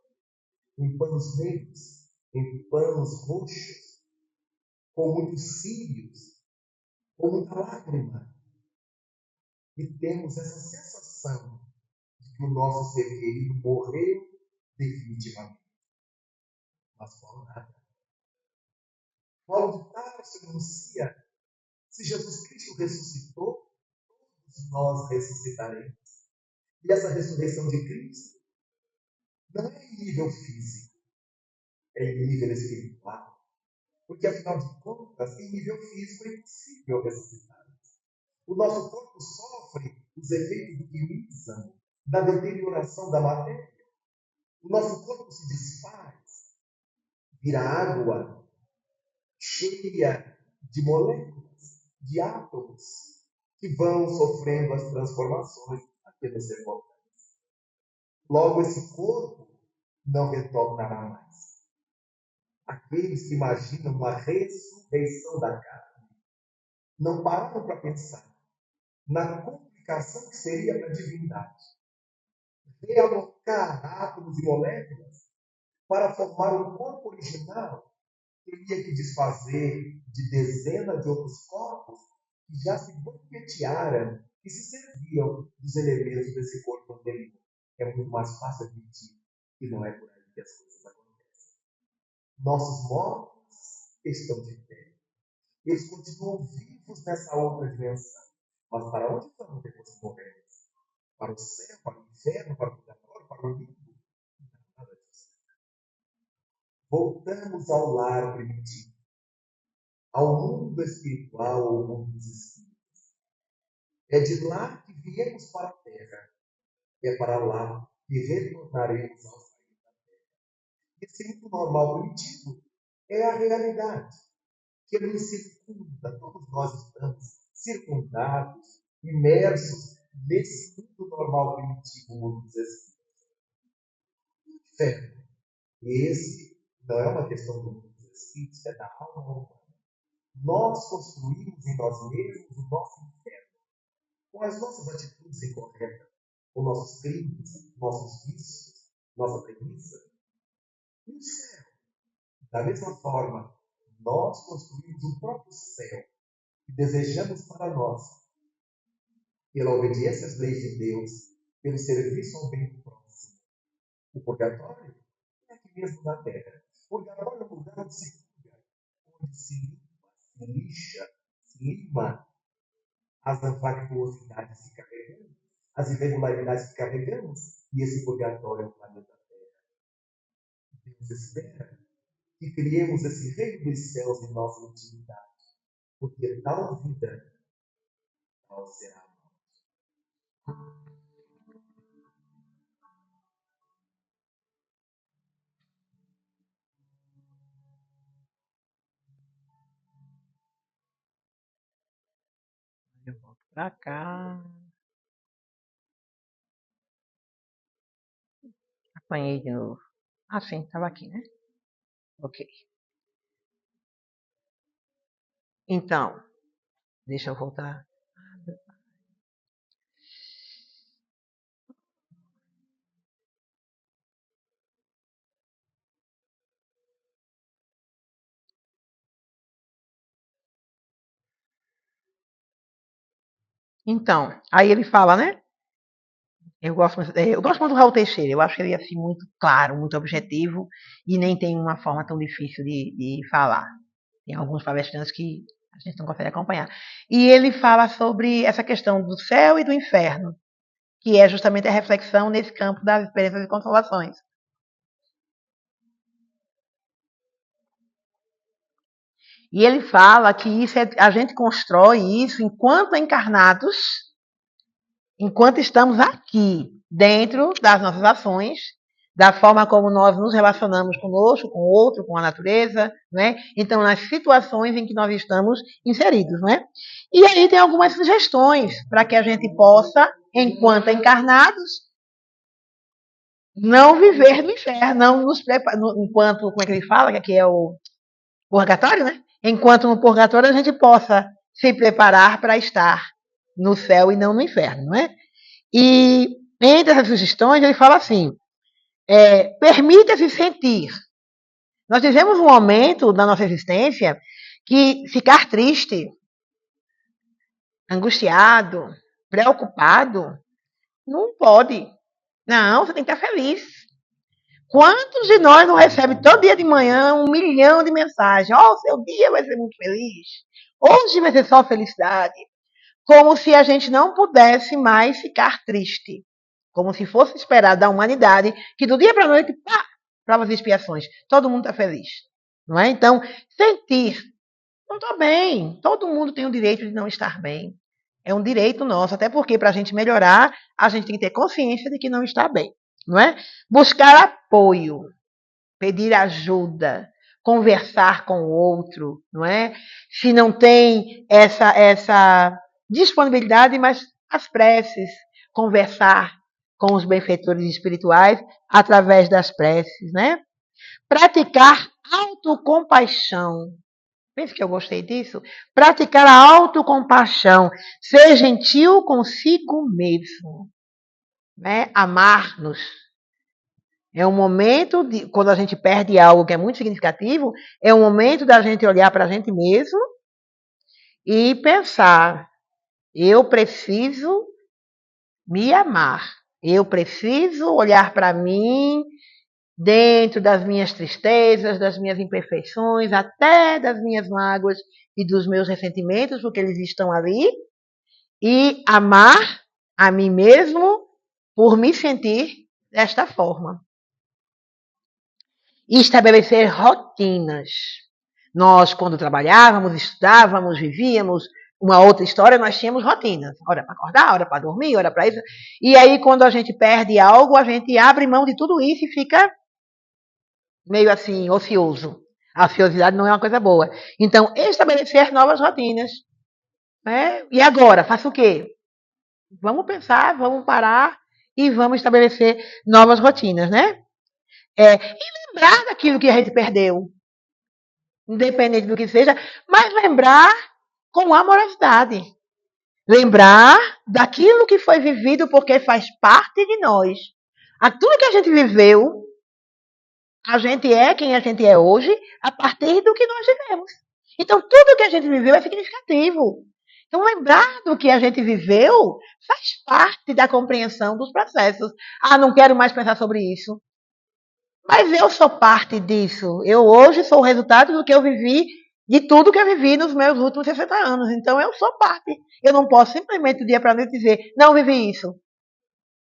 em panos negros, em panos roxos, com muitos cílios, com muita lágrima. E temos essa sensação de que o nosso ser querido morreu definitivamente. Mas Paulo nada. Paulo de Tarso anuncia: se Jesus Cristo ressuscitou, todos nós ressuscitaremos. E essa ressurreição de Cristo não é em nível físico, é em nível espiritual. Porque, afinal de contas, em nível físico é impossível ressuscitar. O nosso corpo sofre os efeitos do que dizem, da deterioração da matéria. O nosso corpo se desfaz, vira água cheia de moléculas, de átomos, que vão sofrendo as transformações até nos mortais. Logo, esse corpo não retornará mais. Aqueles que imaginam uma ressurreição da carne não pararam para pensar na complicação que seria para a divindade realocar átomos e moléculas para formar um corpo original. Teria que desfazer de dezenas de outros corpos que já se banquetearam e se serviam dos elementos desse corpo anterior. É muito mais fácil admitir que não é por aí que as coisas acontecem. Nossos mortos estão de pé. Eles continuam vivos nessa outra dimensão. Mas para onde vão depois que morrerem? Para o céu, para o inferno, para o purgatório, para o limbo? Nada disso. Voltamos ao lar primitivo, ao mundo espiritual, ao mundo dos espíritos. É de lá que viemos para a terra. É para lá que retornaremos ao sair da terra. Esse mundo normal primitivo é a realidade que nos circunda. Todos nós estamos circundados, imersos nesse mundo normal primitivo, o mundo dos espíritos. Inferno. Esse não é uma questão do mundo dos espíritos, é da alma humana. Nós construímos em nós mesmos o nosso inferno, com as nossas atitudes incorretas, com nossos crimes, nossos vícios, nossa preguiça. E o céu, Da mesma forma, nós construímos o próprio céu que desejamos para nós, pela obediência às leis de Deus, pelo serviço ao bem do próximo. O purgatório é aqui mesmo na terra. O purgatório é um lugar onde se purga, onde se limpa, se lixa, se lima as anfactuosidades que carregamos, as irregularidades que carregamos, e esse purgatório é o planeta Terra. Deus espera que criemos esse reino dos céus em nossa intimidade, porque tal vida, tal será a morte. Eu volto pra cá. Apanhei de novo. Ah, sim, estava aqui, né? Ok. Então, deixa eu voltar. Então, aí ele fala, né? Eu gosto muito do Raul Teixeira. Eu acho que ele é assim, muito claro, muito objetivo e nem tem uma forma tão difícil de falar. Tem alguns palestrantes que a gente não consegue acompanhar. E ele fala sobre essa questão do céu e do inferno, que é justamente a reflexão nesse campo das experiências e consolações. E ele fala que a gente constrói isso enquanto encarnados, enquanto estamos aqui, dentro das nossas ações, da forma como nós nos relacionamos conosco, com o outro, com a natureza, né? Então, nas situações em que nós estamos inseridos, né? E aí tem algumas sugestões para que a gente possa, enquanto encarnados, não viver no inferno, não nos preparar, enquanto, como é que ele fala, que aqui é o purgatório, né? Enquanto no purgatório a gente possa se preparar para estar no céu e não no inferno, não é? E entre essas sugestões ele fala assim, permita-se sentir. Nós vivemos um momento da nossa existência que ficar triste, angustiado, preocupado, não pode. Não, você tem que estar feliz. Quantos de nós não recebem todo dia de manhã 1 milhão de mensagens? Oh, seu dia vai ser muito feliz. Hoje vai ser só felicidade. Como se a gente não pudesse mais ficar triste. Como se fosse esperado da humanidade que do dia para a noite, pá, provas e expiações. Todo mundo está feliz. Não é? Então, sentir. Não estou bem. Todo mundo tem o direito de não estar bem. É um direito nosso. Até porque, para a gente melhorar, a gente tem que ter consciência de que não está bem. Não é? Buscar apoio. Pedir ajuda. Conversar com o outro. Não é? Se não tem essa disponibilidade, mas as preces. Conversar com os benfeitores espirituais através das preces, né? Praticar autocompaixão. Pensa que eu gostei disso? Praticar a autocompaixão. Ser gentil consigo mesmo. Né? Amar-nos. É um momento, quando a gente perde algo que é muito significativo, é um momento da gente olhar para a gente mesmo e pensar, eu preciso me amar. Eu preciso olhar para mim dentro das minhas tristezas, das minhas imperfeições, até das minhas mágoas e dos meus ressentimentos, porque eles estão ali, e amar a mim mesmo por me sentir desta forma. E estabelecer rotinas. Nós, quando trabalhávamos, estudávamos, vivíamos uma outra história, nós tínhamos rotinas. Hora para acordar, hora para dormir, hora para isso. E aí, quando a gente perde algo, a gente abre mão de tudo isso e fica meio assim, ocioso. A ociosidade não é uma coisa boa. Então, estabelecer novas rotinas. Né? E agora, faça o quê? Vamos pensar, vamos parar e vamos estabelecer novas rotinas, né? E lembrar daquilo que a gente perdeu. Independente do que seja, mas lembrar com amorosidade. Lembrar daquilo que foi vivido porque faz parte de nós. Tudo que a gente viveu, A gente é quem a gente é hoje a partir do que nós vivemos. Então, tudo que a gente viveu é significativo. Então, lembrar do que a gente viveu faz parte da compreensão dos processos. Ah, não quero mais pensar sobre isso. Mas eu sou parte disso. Eu hoje sou o resultado do que eu vivi, de tudo que eu vivi nos meus últimos 60 anos. Então, eu sou parte. Eu não posso simplesmente do dia para a noite dizer, não vivi isso.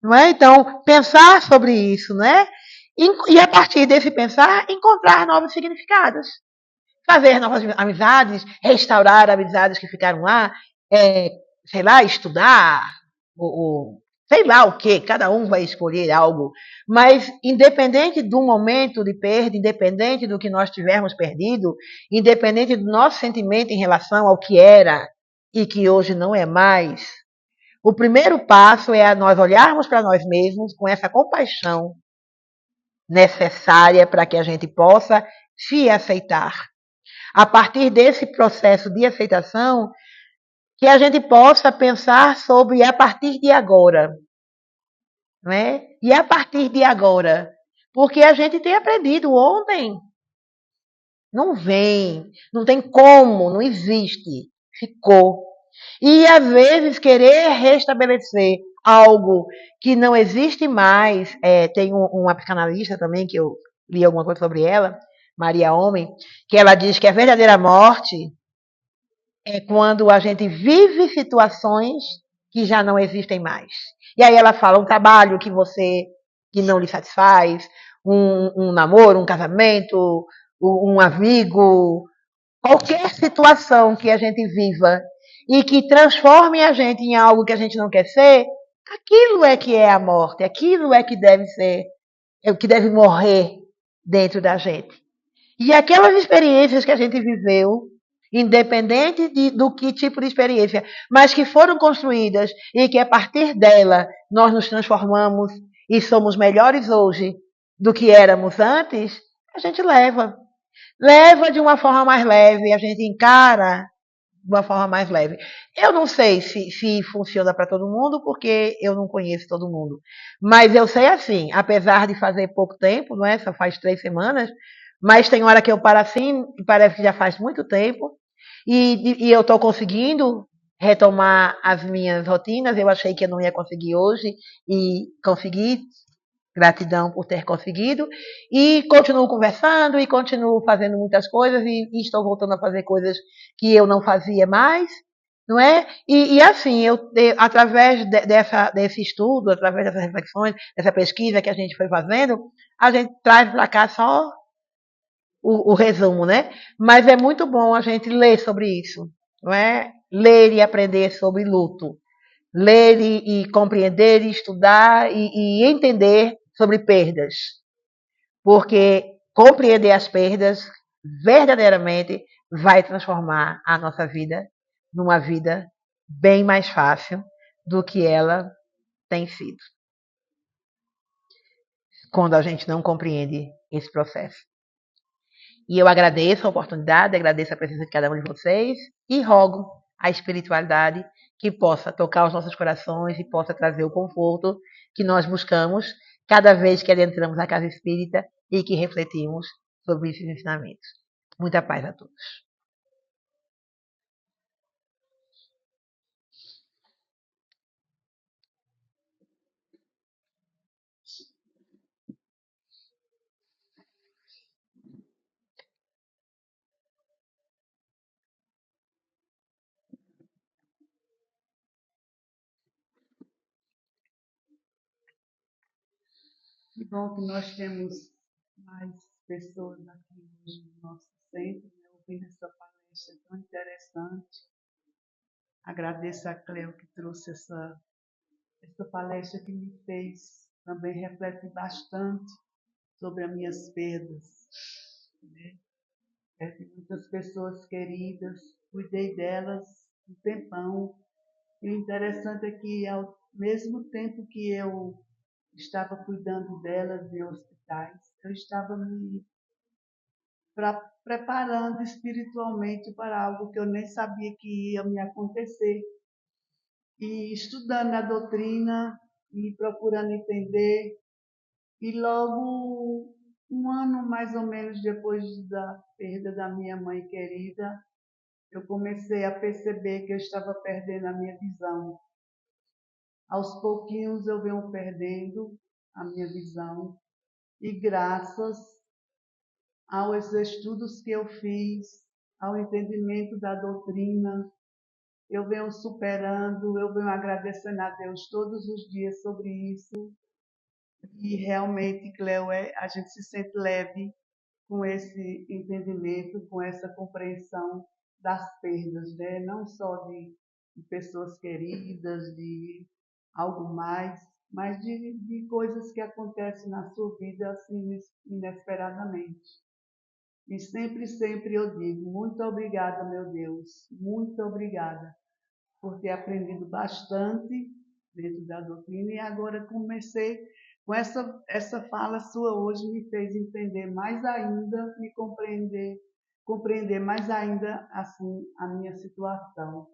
Não é? Então, pensar sobre isso, né? E a partir desse pensar, encontrar novos significados. Fazer novas amizades, restaurar amizades que ficaram lá, sei lá, estudar, ou sei lá o que, cada um vai escolher algo. Mas, independente do momento de perda, independente do que nós tivermos perdido, independente do nosso sentimento em relação ao que era e que hoje não é mais, o primeiro passo é nós olharmos para nós mesmos com essa compaixão necessária para que a gente possa se aceitar. A partir desse processo de aceitação, que a gente possa pensar sobre a partir de agora. Não é? E a partir de agora. Porque a gente tem aprendido ontem. Não vem, não tem como, não existe. Ficou. E às vezes querer restabelecer algo que não existe mais. Tem uma psicanalista também, que eu li alguma coisa sobre ela, Maria Homem, que ela diz que a verdadeira morte é quando a gente vive situações que já não existem mais. E aí ela fala um trabalho que não lhe satisfaz, um namoro, um casamento, um amigo, qualquer situação que a gente viva e que transforme a gente em algo que a gente não quer ser, aquilo é que é a morte, aquilo é que deve ser, é o que deve morrer dentro da gente. E aquelas experiências que a gente viveu, independente do que tipo de experiência, mas que foram construídas e que a partir dela nós nos transformamos e somos melhores hoje do que éramos antes, a gente leva. Leva de uma forma mais leve, a gente encara de uma forma mais leve. Eu não sei se funciona para todo mundo, porque eu não conheço todo mundo. Mas eu sei assim, apesar de fazer pouco tempo, não é? Só faz 3 semanas, mas tem hora que eu paro assim, e parece que já faz muito tempo, e eu estou conseguindo retomar as minhas rotinas. Eu achei que eu não ia conseguir hoje, e consegui. Gratidão por ter conseguido. E continuo conversando e continuo fazendo muitas coisas e estou voltando a fazer coisas que eu não fazia mais, não é? E assim, através desse estudo, através dessas reflexões, dessa pesquisa que a gente foi fazendo, a gente traz para cá só o resumo, né? Mas é muito bom a gente ler sobre isso, não é? Ler e aprender sobre luto. Ler e compreender, e estudar e entender sobre perdas. Porque compreender as perdas verdadeiramente vai transformar a nossa vida numa vida bem mais fácil do que ela tem sido. Quando a gente não compreende esse processo. E eu agradeço a oportunidade, agradeço a presença de cada um de vocês e rogo a espiritualidade que possa tocar os nossos corações e possa trazer o conforto que nós buscamos cada vez que adentramos na casa espírita e que refletimos sobre esses ensinamentos. Muita paz a todos. Que bom que nós temos mais pessoas aqui hoje no nosso centro, né, ouvindo essa palestra tão interessante. Agradeço a Cleo que trouxe essa palestra que me fez também refletir bastante sobre as minhas perdas. Né? Perdi muitas pessoas queridas, cuidei delas um tempão. E o interessante é que, ao mesmo tempo que eu estava cuidando delas em hospitais, eu estava me preparando espiritualmente para algo que eu nem sabia que ia me acontecer. E estudando a doutrina e procurando entender. E logo Um ano mais ou menos depois da perda da minha mãe querida, eu comecei a perceber que eu estava perdendo a minha visão. Aos pouquinhos eu venho perdendo a minha visão e graças aos estudos que eu fiz, ao entendimento da doutrina, eu venho superando, eu venho agradecendo a Deus todos os dias sobre isso. E realmente, Cleo, a gente se sente leve com esse entendimento, com essa compreensão das perdas, né? Não só de pessoas queridas, de algo mais, mas de coisas que acontecem na sua vida assim inesperadamente. E sempre, sempre eu digo, muito obrigada, meu Deus, muito obrigada por ter aprendido bastante dentro da doutrina e agora comecei com essa fala sua hoje me fez entender mais ainda, me compreender mais ainda assim a minha situação.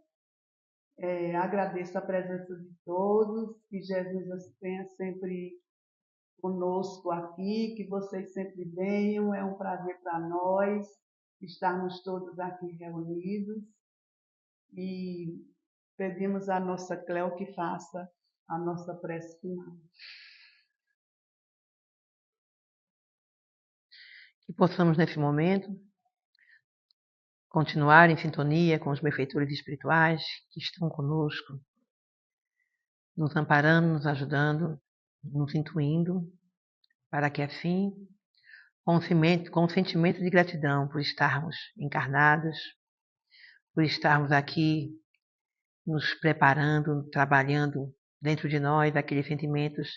Agradeço a presença de todos, que Jesus tenha sempre conosco aqui, que vocês sempre venham, é um prazer para nós estarmos todos aqui reunidos e pedimos à nossa Cleo que faça a nossa prece final. Que possamos, nesse momento, continuar em sintonia com os benfeitores espirituais que estão conosco, nos amparando, nos ajudando, nos intuindo, para que assim, com um sentimento de gratidão por estarmos encarnados, por estarmos aqui nos preparando, trabalhando dentro de nós aqueles sentimentos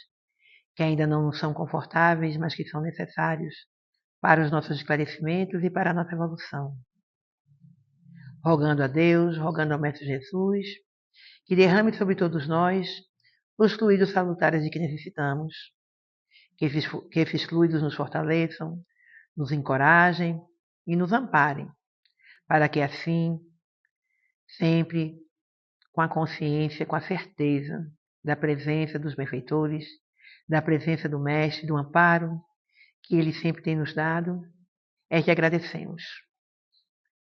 que ainda não são confortáveis, mas que são necessários para os nossos esclarecimentos e para a nossa evolução. Rogando a Deus, rogando ao Mestre Jesus, que derrame sobre todos nós os fluidos salutares de que necessitamos, que esses fluidos nos fortaleçam, nos encorajem e nos amparem, para que assim, sempre com a consciência, com a certeza da presença dos benfeitores, da presença do Mestre, do amparo que Ele sempre tem nos dado, é que agradecemos.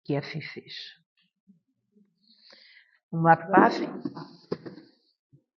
Que assim seja. Vamos lá para o passe?